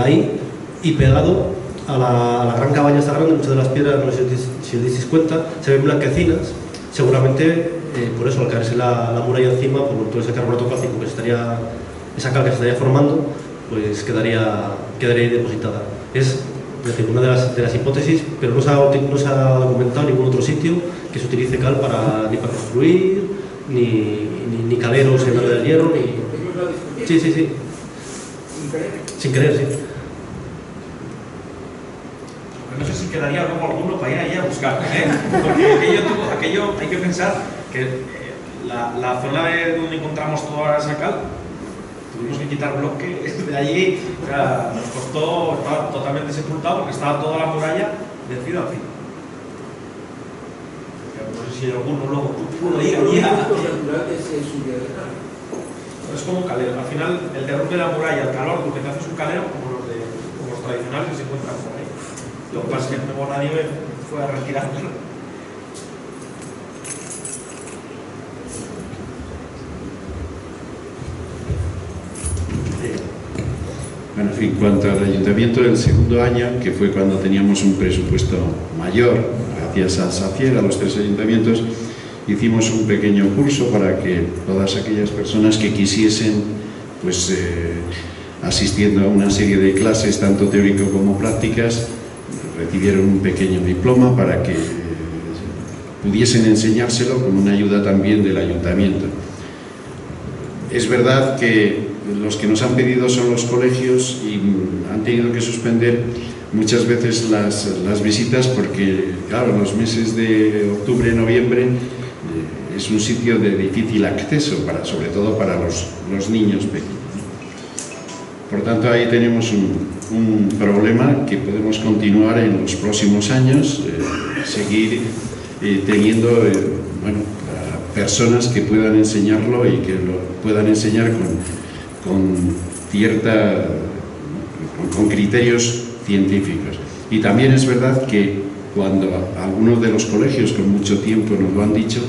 ahí y pegado a la gran cabaña esta grande. Muchas de las piedras, no sé si os disteis cuenta, se ven blanquecinas, seguramente por eso, al caerse la muralla encima, por todo ese carbonato cálcico esa cal que se estaría formando, pues quedaría ahí depositada. Es decir, una de las hipótesis, pero no se ha documentado en ningún otro sitio que se utilice cal ni para construir, ni caleros en la del hierro, ni... Sí. Sin querer, sí. No sé si quedaría luego alguno para ir ahí a buscar, ¿eh? Porque aquello hay que pensar que la zona donde encontramos toda esa cal, tuvimos que quitar bloques de allí, o sea, nos costó, estaba totalmente sepultado porque estaba toda la muralla vencida encima. No sé si alguno luego pudo ir allí es como un calero. Al final, el derrumbe de la muralla, el calor, lo que te hace es un calero como los tradicionales que se encuentran por ahí. Lo que pasa es que luego nadie fue a retirarlo. Bueno, en cuanto al ayuntamiento del segundo año, que fue cuando teníamos un presupuesto mayor, gracias a SACIER, a los 3 ayuntamientos, hicimos un pequeño curso para que todas aquellas personas que quisiesen, pues asistiendo a una serie de clases, tanto teórico como prácticas, recibieron un pequeño diploma para que pudiesen enseñárselo con una ayuda también del ayuntamiento. Es verdad que los que nos han pedido son los colegios y han tenido que suspender muchas veces las visitas porque, claro, en los meses de octubre y noviembre es un sitio de difícil acceso, sobre todo para los niños pequeños. Por tanto, ahí tenemos un problema que podemos continuar en los próximos años, seguir teniendo personas que puedan enseñarlo y que lo puedan enseñar con criterios científicos. Y también es verdad que cuando algunos de los colegios con mucho tiempo nos lo han dicho,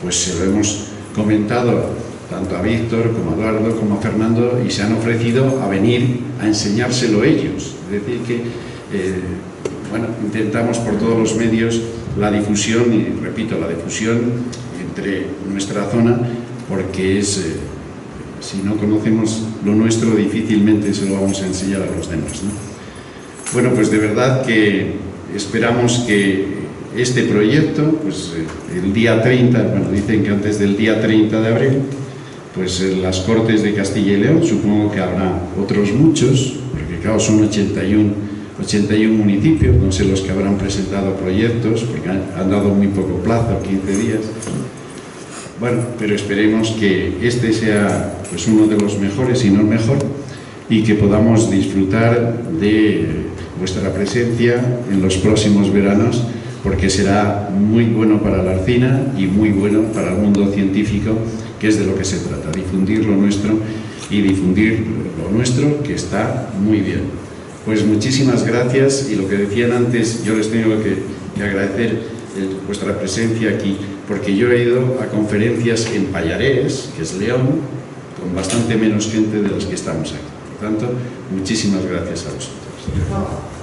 pues se lo hemos comentado tanto a Víctor como a Eduardo como a Fernando, y se han ofrecido a venir a enseñárselo ellos. Es decir que intentamos por todos los medios la difusión, y repito, la difusión entre nuestra zona, porque si no conocemos lo nuestro, difícilmente se lo vamos a enseñar a los demás, ¿no? Bueno, pues de verdad que esperamos que este proyecto, pues el día 30, bueno, dicen que antes del día 30 de abril, pues en las Cortes de Castilla y León, supongo que habrá otros muchos, porque claro, son 81 municipios, no sé los que habrán presentado proyectos, porque han dado muy poco plazo, 15 días. Bueno, pero esperemos que este sea pues uno de los mejores, y no el mejor, y que podamos disfrutar de vuestra presencia en los próximos veranos, porque será muy bueno para la Arcina y muy bueno para el mundo científico, que es de lo que se trata, difundir lo nuestro y difundir lo nuestro, que está muy bien. Pues muchísimas gracias, y lo que decían antes, yo les tengo que agradecer vuestra presencia aquí, porque yo he ido a conferencias en Pallarés, que es León, con bastante menos gente de los que estamos aquí. Por tanto, muchísimas gracias a vosotros.